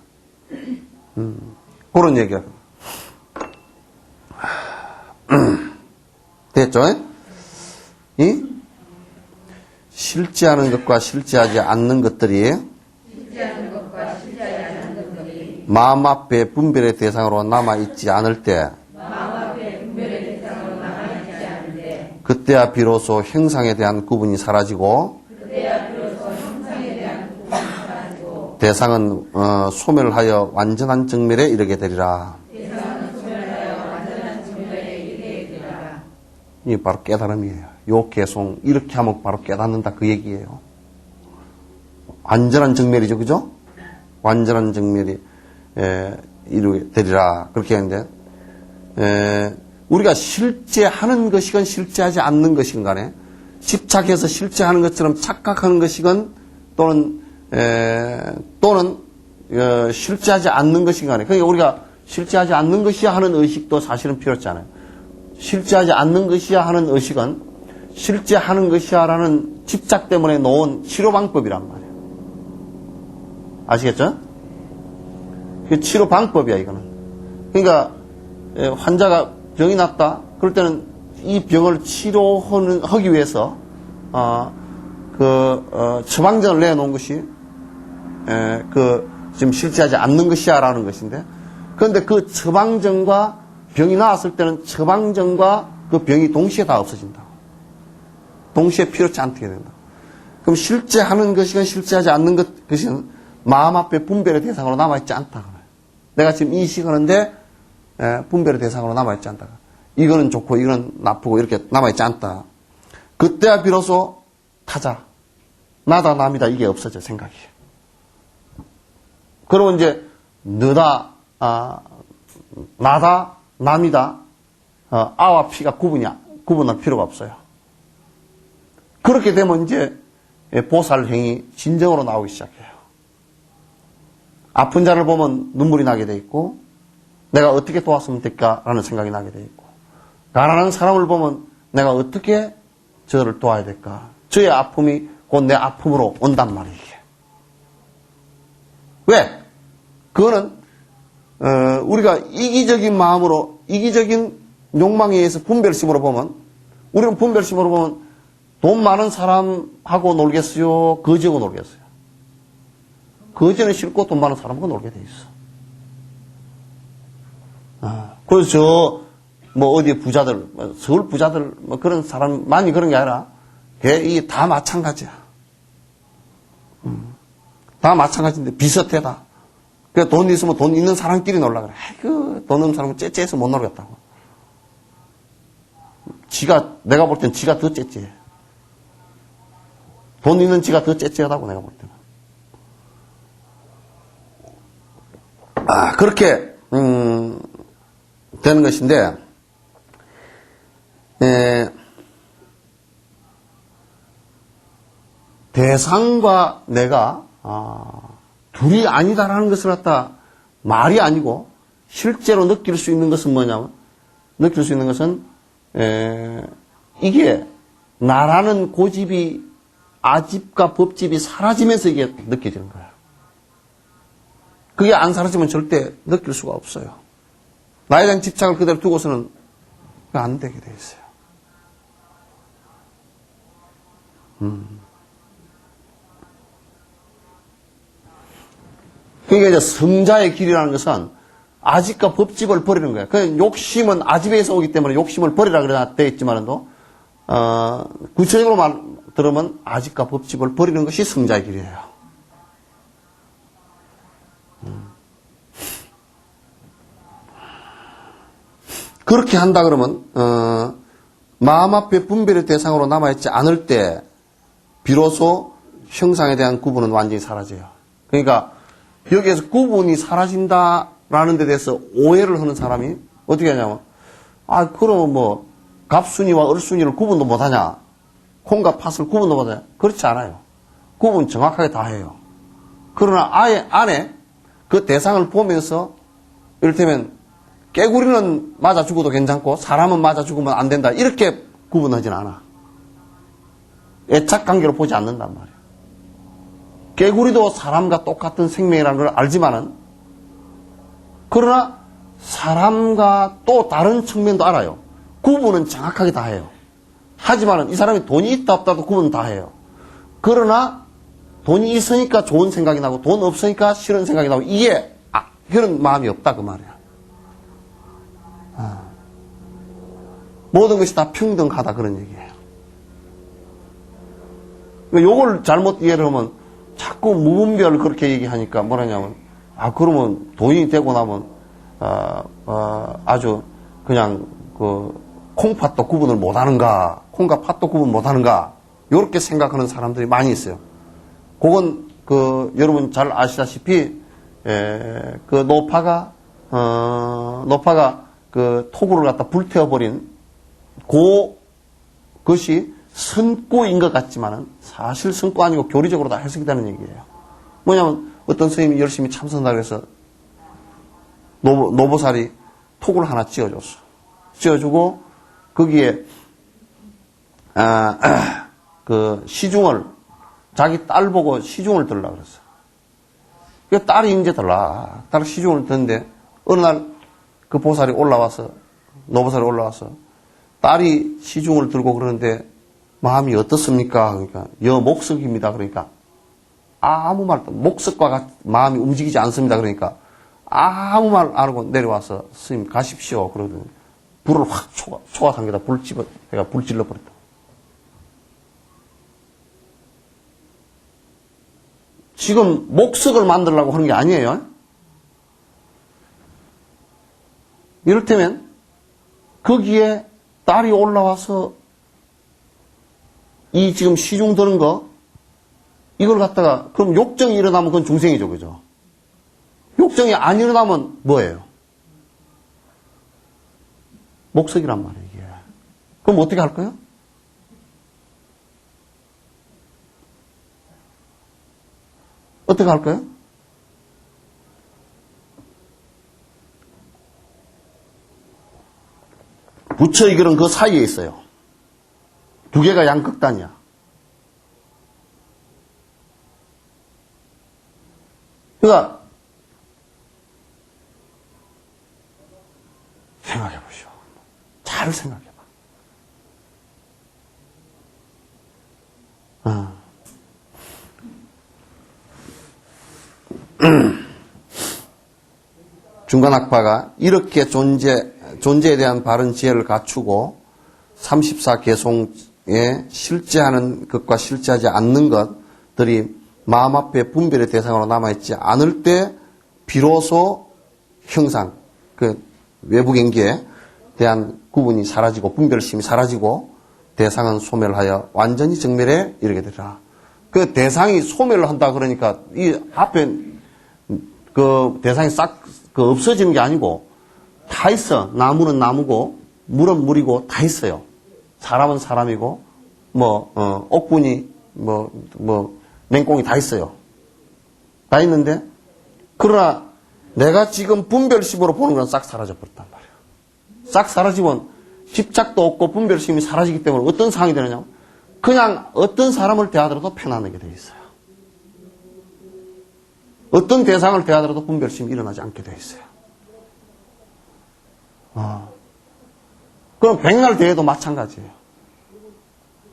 그런 얘기야. 됐죠? 실제하는 것과 실제하지 않는 것들이 마음 앞에 분별의 대상으로 남아있지 않을 때 그때야 비로소 형상에 대한 구분이 사라지고 대상은 소멸하여 완전한 정멸에 이르게 되리라. 이게 바로 깨달음이에요. 요 개송 이렇게 하면 바로 깨닫는다 그 얘기예요. 완전한 정멸이죠, 그죠? 완전한 정멸이 이루게 되리라 그렇게 하는데 우리가 실제하는 것이건 실제하지 않는 것이건 간에 집착해서 실제하는 것처럼 착각하는 것이건 또는 실제하지 않는 것이건 간에 그러니까 우리가 실제하지 않는 것이야 하는 의식도 사실은 필요 없잖아요. 실제하지 않는 것이야 하는 의식은 실제하는 것이야 라는 집착 때문에 놓은 치료 방법이란 말이에요. 아시겠죠? 그 치료 방법이야 이거는. 그러니까 환자가 병이 났다. 그럴 때는 이 병을 치료하기 위해서 처방전을 내놓은 것이 지금 실제하지 않는 것이야라는 것인데, 그런데 그 처방전과 병이 나왔을 때는 처방전과 그 병이 동시에 다 없어진다. 동시에 필요치 않게 된다. 그럼 실제하는 것이건 실제하지 않는 것은 마음 앞에 분별의 대상으로 남아있지 않다. 내가 지금 인식하는데 분별의 대상으로 남아있지 않다. 이거는 좋고 이거는 나쁘고 이렇게 남아있지 않다. 그때야 비로소 타자, 나다 남이다 이게 없어져 생각이. 그러면 이제 너다, 나다, 남이다, 아와 피가 구분할 필요가 없어요. 그렇게 되면 이제 보살행이 진정으로 나오기 시작해요. 아픈 자를 보면 눈물이 나게 돼 있고 내가 어떻게 도왔으면 될까라는 생각이 나게 돼 있고 가난한 사람을 보면 내가 어떻게 저를 도와야 될까. 저의 아픔이 곧 내 아픔으로 온단 말이에요. 왜? 그거는 우리가 이기적인 마음으로 이기적인 욕망에 의해서 분별심으로 보면 우리는 분별심으로 보면 돈 많은 사람하고 놀겠어요? 거지하고 놀겠어요? 거지는 싫고 돈 많은 사람하고 놀게 돼 있어. 그래서 어디 부자들, 서울 부자들, 그런 사람만이 그런 게 아니라, 이게 다 마찬가지야. 다 마찬가지인데 비슷하다. 그래, 돈 있으면 돈 있는 사람끼리 놀라 그래. 아이고, 돈 없는 사람은 째째해서 못 놀겠다고. 내가 볼 땐 지가 더 째째해. 돈 있는 지가 더 째째하다고 내가 볼 때는. 그렇게, 되는 것인데, 대상과 내가, 둘이 아니다라는 것을 갖다 말이 아니고 실제로 느낄 수 있는 것은 뭐냐면, 느낄 수 있는 것은 이게 나라는 고집이, 아집과 법집이 사라지면서 이게 느껴지는 거예요. 그게 안 사라지면 절대 느낄 수가 없어요. 나에 대한 집착을 그대로 두고서는 안 되게 돼 있어요. 그러니까 이제 성자의 길이라는 것은 아집과 법집을 버리는 거예요. 그 욕심은 아집에서 오기 때문에 욕심을 버리라 그래 되어 있지만도 구체적으로 말 들으면 아집과 법집을 버리는 것이 성자의 길이에요. 그렇게 한다 그러면 마음 앞에 분별의 대상으로 남아있지 않을 때 비로소 형상에 대한 구분은 완전히 사라져요. 그러니까 여기에서 구분이 사라진다라는 데 대해서 오해를 하는 사람이 어떻게 하냐면, 그러면 뭐 갑순이와 을순이를 구분도 못하냐, 콩과 팥을 구분도 못하냐. 그렇지 않아요. 구분 정확하게 다 해요. 그러나 아예 안에 그 대상을 보면서 이를테면 깨구리는 맞아 죽어도 괜찮고 사람은 맞아 죽으면 안 된다, 이렇게 구분하진 않아. 애착관계로 보지 않는단 말이야. 깨구리도 사람과 똑같은 생명이라는 걸 알지만은, 그러나 사람과 또 다른 측면도 알아요. 구분은 정확하게 다 해요. 하지만은 이 사람이 돈이 있다 없다도 구분은 다 해요. 그러나 돈이 있으니까 좋은 생각이 나고 돈 없으니까 싫은 생각이 나고, 이게 그런 마음이 없다 그 말이야. 모든 것이 다 평등하다 그런 얘기예요. 요걸 잘못 이해를 하면 자꾸 무분별 그렇게 얘기하니까 뭐라냐면, 그러면 돈이 되고 나면 아주 그냥 그 콩팥도 구분을 못하는가, 콩과 팥도 구분 못하는가, 요렇게 생각하는 사람들이 많이 있어요. 그건 여러분 잘 아시다시피 그 노파가 그 토구를 갖다 불태워버린 그것이 선구인 것 같지만은 사실 선구 아니고 교리적으로 다 해석이 되는 얘기예요. 뭐냐면 어떤 스님이 열심히 참선하고 해서 노보살이 톡을 하나 찧어줬어. 찧어주고 거기에 그 시중을, 자기 딸 보고 시중을 들으려고 그랬어. 그 딸이 이제 들라. 딸 시중을 듣는데 어느 날 그 보살이 올라와서, 노보살이 올라와서 딸이 시중을 들고 그러는데 마음이 어떻습니까? 그러니까 목석입니다. 그러니까 아무 말도, 목석과 같이 마음이 움직이지 않습니다. 그러니까 아무 말 안 하고 내려와서 스님 가십시오. 그러더니 불을 확 초가상에다 불 질러버렸다. 지금 목석을 만들려고 하는 게 아니에요. 이를테면 거기에 딸이 올라와서 이 지금 시중 드는 거, 이걸 갖다가, 그럼 욕정이 일어나면 그건 중생이죠. 그죠? 욕정이 안 일어나면 뭐예요? 목석이란 말이에요, 이게. 그럼 어떻게 할까요? 어떻게 할까요? 부처의 결은 그 사이에 있어요. 두 개가 양극단이야. 그러니까 생각해 보시오. 잘 생각해 봐. 중간학파가 이렇게 존재에 대한 바른 지혜를 갖추고 34개송에 실제하는 것과 실제하지 않는 것들이 마음 앞에 분별의 대상으로 남아있지 않을 때 비로소 형상, 그 외부 경계에 대한 구분이 사라지고 분별심이 사라지고 대상은 소멸하여 완전히 정멸에 이르게 되리라. 그 대상이 소멸을 한다 그러니까 이 앞에 그 대상이 싹 없어지는 게 아니고 다 있어. 나무는 나무고 물은 물이고 다 있어요. 사람은 사람이고 옥분이 냉꽁이 다 있어요. 다 있는데, 그러나 내가 지금 분별심으로 보는 건 싹 사라져버렸단 말이에요. 싹 사라지면 집착도 없고 분별심이 사라지기 때문에 어떤 상황이 되느냐? 그냥 어떤 사람을 대하더라도 편안하게 돼 있어요. 어떤 대상을 대하더라도 분별심이 일어나지 않게 돼 있어요. 그럼 백날 대해도 마찬가지예요.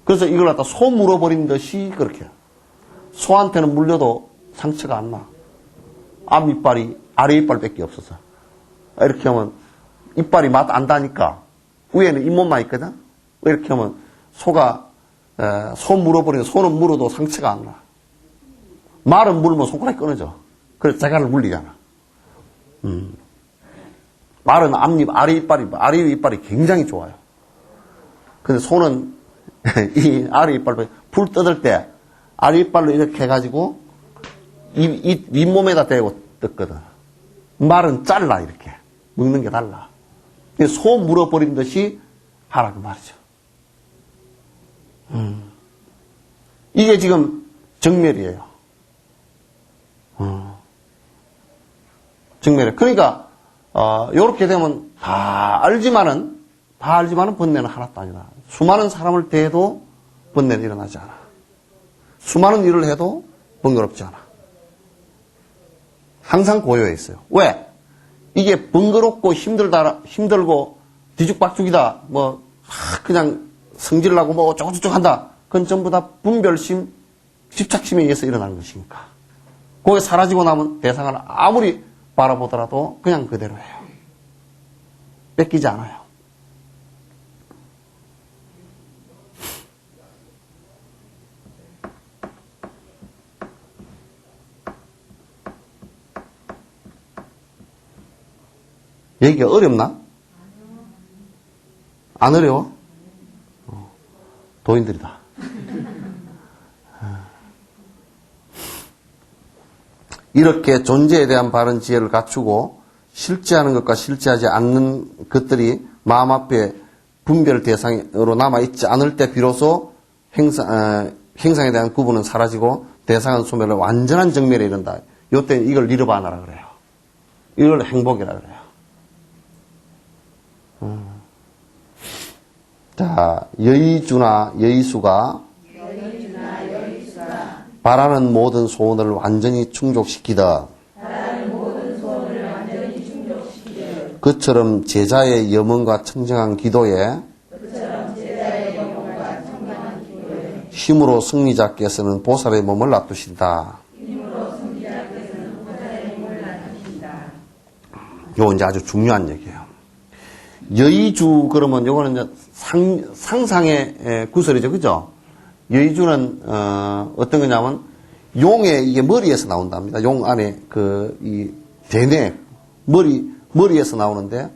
그래서 이걸 갖다 소 물어버린 듯이 그렇게. 소한테는 물려도 상처가 안 나. 앞이빨이 아래 이빨밖에 없어서. 이렇게 하면 이빨이 맛 안 다니까 위에는 잇몸만 있거든. 이렇게 하면 소가 소 물어버리는 소는 물어도 상처가 안 나. 말은 물면 손가락이 끊어져. 그래서 자갈을 물리잖아. 말은 앞입 아래 이빨이 굉장히 좋아요. 근데 소는 이 아래 이빨로 불 뜯을 때 아래 이빨로 이렇게 해가지고 이 윗몸에다 대고 뜯거든. 말은 잘라 이렇게 먹는 게 달라. 소 물어버린 듯이 하라 그 말이죠. 이게 지금 정멸이에요. 정멸이에요. 그러니까 요렇게 되면 다 알지만은 번뇌는 하나도 아니다. 수많은 사람을 대해도 번뇌는 일어나지 않아. 수많은 일을 해도 번거롭지 않아. 항상 고요해 있어요. 왜? 이게 번거롭고 힘들고 뒤죽박죽이다. 그냥 성질나고 어쩌고저쩌고 한다. 그건 전부 다 분별심, 집착심에 의해서 일어나는 것이니까. 그게 사라지고 나면 대상을 아무리 바라보더라도 그냥 그대로 해요. 뺏기지 않아요. 얘기가 어렵나? 안 어려워? 도인들이다. 이렇게 존재에 대한 바른 지혜를 갖추고 실제하는 것과 실제하지 않는 것들이 마음 앞에 분별 대상으로 남아있지 않을 때 비로소 행상에 대한 구분은 사라지고 대상은 소멸을 완전한 정멸에 이른다. 요때 이걸 니르바나라 그래요. 이걸 행복이라 그래요. 자, 여의주나 여의수가 바라는 모든 소원을 완전히 충족시키다. 그처럼 제자의 염원과 청정한 기도에 힘으로 승리자께서는 보살의 몸을 놔두신다. 이거 이제 아주 중요한 얘기예요. 여의주 그러면 요거는 이제 상상의 구설이죠, 그죠? 여의주는 어떤 거냐면 용의 이게 머리에서 나온답니다. 용 안에 이 대뇌 머리에서 나오는데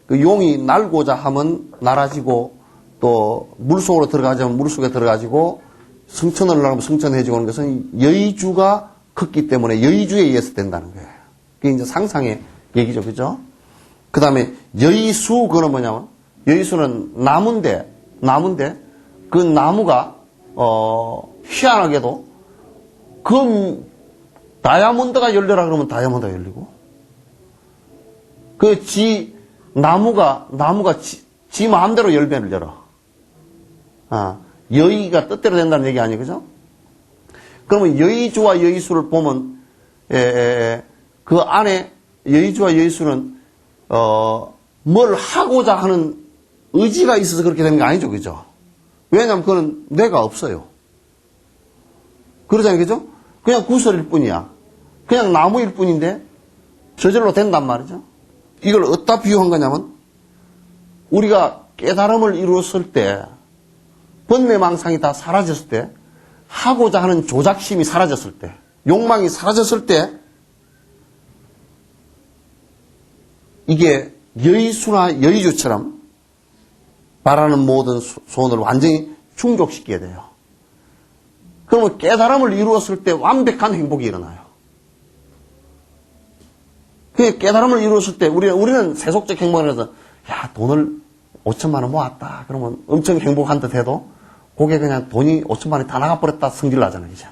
그 용이 날고자 하면 날아지고 또 물속으로 들어가자면 물속에 들어가지고 승천을 하려면 승천해지고 하는 것은 여의주가 컸기 때문에 여의주에 의해서 된다는 거예요. 그게 이제 상상의 얘기죠, 그죠? 그 다음에 여의수 그건 뭐냐면 여의수는 나무인데 그 나무가 희한하게도 그 다이아몬드가 열려라 그러면 다이아몬드가 열리고 나무가 지 마음대로 열매를 열어. 여의가 뜻대로 된다는 얘기 아니에요, 그죠? 그러면 여의주와 여의수를 보면 그 안에 여의주와 여의수는 뭘 하고자 하는 의지가 있어서 그렇게 되는 게 아니죠, 그죠? 왜냐하면 그건 뇌가 없어요. 그러잖아요, 그죠? 그냥 구설일 뿐이야. 그냥 나무일 뿐인데 저절로 된단 말이죠. 이걸 어디다 비유한 거냐면 우리가 깨달음을 이루었을 때 번뇌망상이 다 사라졌을 때 하고자 하는 조작심이 사라졌을 때 욕망이 사라졌을 때 이게 여의수나 여의주처럼 바라는 모든 소원을 완전히 충족시키게 돼요. 그러면 깨달음을 이루었을 때 완벽한 행복이 일어나요. 그 깨달음을 이루었을 때 우리는 세속적 행복을 해서 야 돈을 5천만 원 모았다. 그러면 엄청 행복한 듯 해도 그게 그냥 돈이 5천만 원이 다 나가버렸다 성질 나잖아요. 그죠?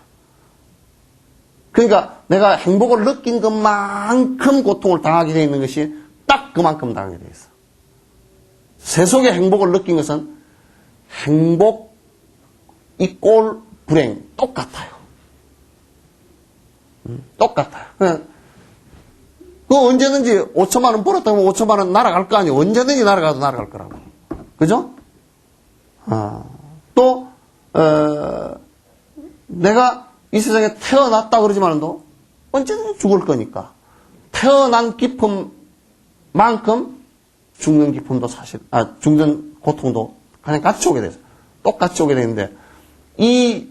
그러니까 내가 행복을 느낀 것만큼 고통을 당하게 되어 있는 것이 딱 그만큼 당하게 되어 있어. 세속의 행복을 느낀 것은 행복 이꼴 불행 똑같아요. 똑같아요. 그 언제든지 5천만 원 벌었다면 5천만 원 날아갈 거 아니에요. 언제든지 날아가도 날아갈 거라고. 그죠? 또 내가 이 세상에 태어났다 그러지만도 언제든지 죽을 거니까 태어난 기쁨만큼 죽는 기쁨도 사실 죽는 고통도 그냥 같이 오게 돼서 똑같이 오게 되는데 이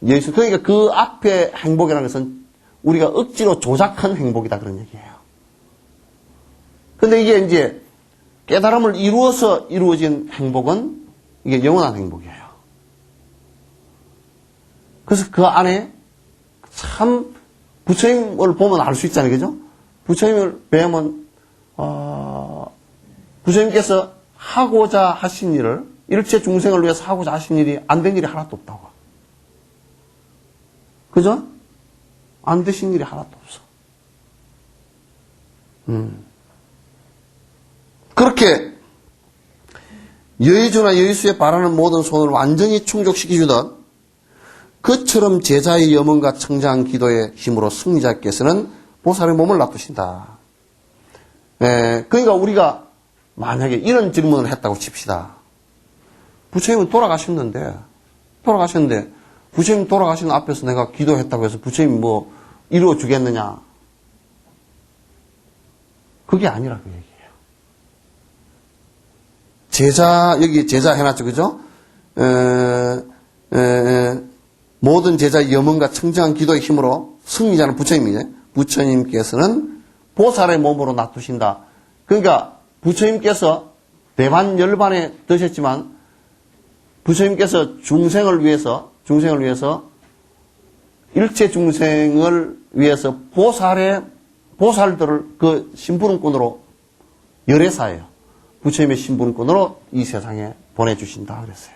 예수 그러니까 그 앞에 행복이라는 것은 우리가 억지로 조작한 행복이다 그런 얘기예요. 근데 이게 이제 깨달음을 이루어서 이루어진 행복은 이게 영원한 행복이에요. 그래서 그 안에 참 부처님을 보면 알 수 있잖아요. 그죠? 부처님을 뵈면 부처님께서 하고자 하신 일을 일체 중생을 위해서 하고자 하신 일이 안 된 일이 하나도 없다고. 그죠? 안 되신 일이 하나도 없어. 그렇게 여의주나 여의수에 바라는 모든 소원을 완전히 충족시켜주던 그처럼 제자의 염원과 청정한 기도의 힘으로 승리자께서는 보살의 몸을 놔두신다. 그러니까 우리가 만약에 이런 질문을 했다고 칩시다. 부처님은 돌아가셨는데 부처님 돌아가신 앞에서 내가 기도했다고 해서 부처님이 뭐 이루어 주겠느냐? 그게 아니라 그 얘기예요. 제자, 여기 제자 해놨죠, 그죠? 모든 제자의 염원과 청정한 기도의 힘으로 승리자는 부처님이네. 부처님께서는 보살의 몸으로 놔두신다. 그러니까 부처님께서 대만 열반에 드셨지만 부처님께서 중생을 위해서 일체 중생을 위해서 보살들을 그 심부름꾼으로 열애사예요. 부처님의 심부름꾼으로 이 세상에 보내주신다 그랬어요.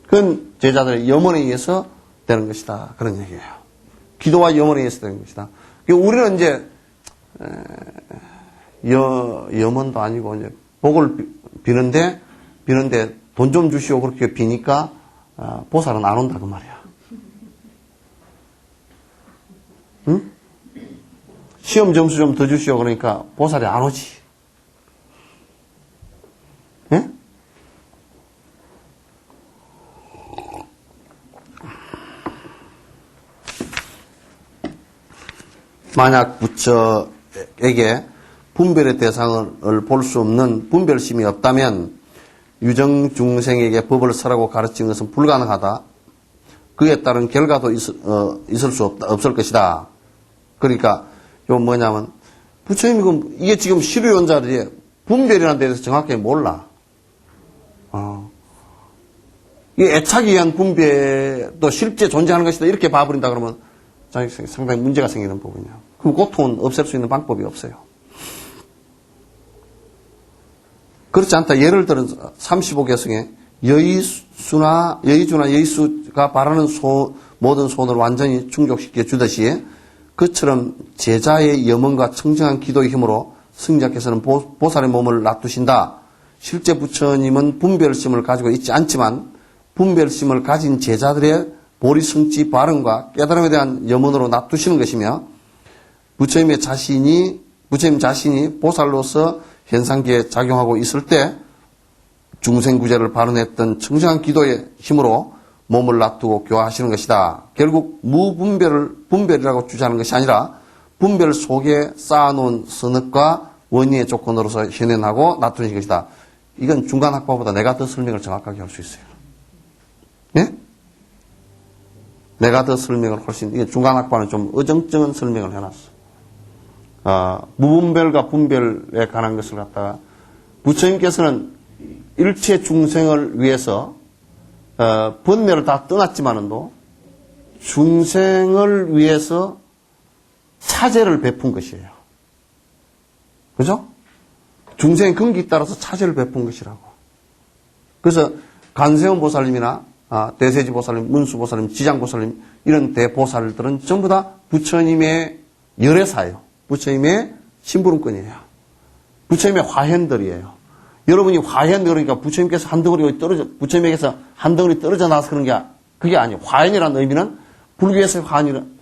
그건 제자들의 염원에 의해서 되는 것이다. 그런 얘기예요. 기도와 염원에 의해서 되는 것이다. 우리는 이제 염원도 아니고 이제 복을 비는데 돈 좀 주시오 그렇게 비니까 보살은 안 온다 그 말이야. 응? 시험 점수 좀 더 주시오 그러니까 보살이 안 오지. 예? 만약 부처에게 분별의 대상을 볼 수 없는 분별심이 없다면 유정 중생에게 법을 설하고 가르치는 것은 불가능하다. 그에 따른 결과도 없을 것이다. 그러니까 요 뭐냐면 부처님이 이게 지금 시류연자들이 분별이라는 데에 대해서 정확하게 몰라. 이 애착에 의한 분별도 실제 존재하는 것이다. 이렇게 봐버린다 그러면 상당히 문제가 생기는 부분이에요. 그럼 고통은 없앨 수 있는 방법이 없어요. 그렇지 않다. 예를 들어 35개성에 여의주나 여의수가 바라는 모든 소원을 완전히 충족시켜 주듯이 그처럼 제자의 염원과 청정한 기도의 힘으로 승자께서는 보살의 몸을 놔두신다. 실제 부처님은 분별심을 가지고 있지 않지만 분별심을 가진 제자들의 보리성지 발언과 깨달음에 대한 염원으로 놔두시는 것이며 부처님 자신이 보살로서 현상계에 작용하고 있을 때 중생구제를 발언했던 청정한 기도의 힘으로 몸을 놔두고 교화하시는 것이다. 결국 분별이라고 주장하는 것이 아니라 분별 속에 쌓아놓은 선업과 원리의 조건으로서 현현하고 놔두는 것이다. 이건 중간학파보다 내가 더 설명을 정확하게 할 수 있어요. 예? 내가 더 설명을 훨씬, 이게 중간학파는 좀 어정쩡한 설명을 해놨어. 무분별과 분별에 관한 것을 갖다가 부처님께서는 일체 중생을 위해서 번뇌를 다 떠났지만도 중생을 위해서 차제를 베푼 것이에요. 그죠? 중생의 근기에 따라서 차제를 베푼 것이라고. 그래서 관세음 보살님이나 대세지보살님, 문수보살님, 지장보살님 이런 대보살들은 전부 다 부처님의 열애사예요. 부처님의 심부름꾼이에요. 부처님의 화현들이에요. 여러분이 화현 그러니까 부처님께서 한 덩어리 부처님에게서 한 덩어리 떨어져 나와서 그런 게 그게 아니에요. 화현이라는 의미는 불교에서의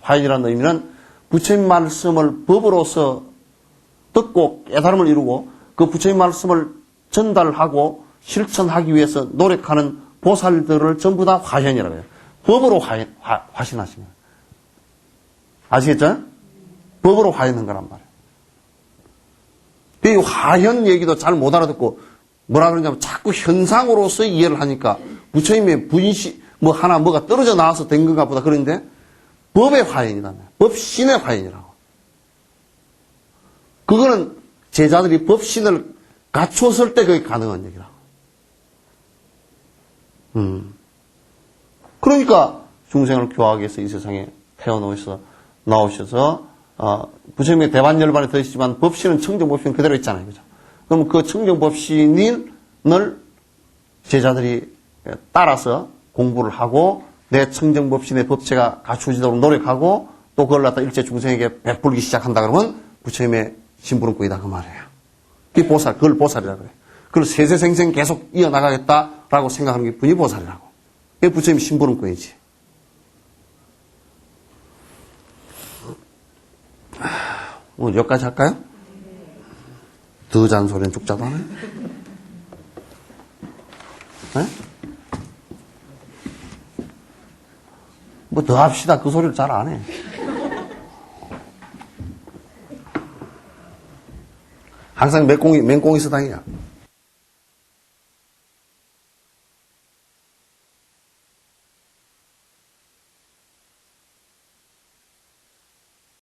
화현이라는 의미는 부처님 말씀을 법으로서 듣고 깨달음을 이루고 그 부처님 말씀을 전달하고 실천하기 위해서 노력하는 보살들을 전부 다 화현이라고 해요. 법으로 화신하시면. 아시겠죠? 법으로 화현한 거란 말이에요. 이 화현 얘기도 잘 못 알아듣고 뭐라 그러냐면 자꾸 현상으로서 이해를 하니까 부처님의 분시, 뭐가 떨어져 나와서 된 건가 보다 그런데 법의 화현이라며. 법신의 화현이라고. 그거는 제자들이 법신을 갖췄을 때 그게 가능한 얘기라고. 그러니까 중생을 교화하기 위해서 이 세상에 나오셔서 부처님의 대반열반에 들으시지만 법신은 청정법신 그대로 있잖아요. 그죠? 그럼 그 청정법신을 제자들이 따라서 공부를 하고 내 청정법신의 법체가 갖추어지도록 노력하고 또 그걸 갖다 일체 중생에게 베풀기 시작한다 그러면 부처님의 심부름꾼이다 그 말이에요. 이 보살, 그걸 보살이라고 해요. 그걸 세세생생 계속 이어나가겠다라고 생각하는 게 분이 보살이라고. 이게 부처님의 심부름꾼이지. 오늘 여기까지 할까요? 더 잔소리는 죽자도 하네. 네? 뭐 더 합시다. 그 소리를 잘 안 해. 항상 맹꽁이 서당이야.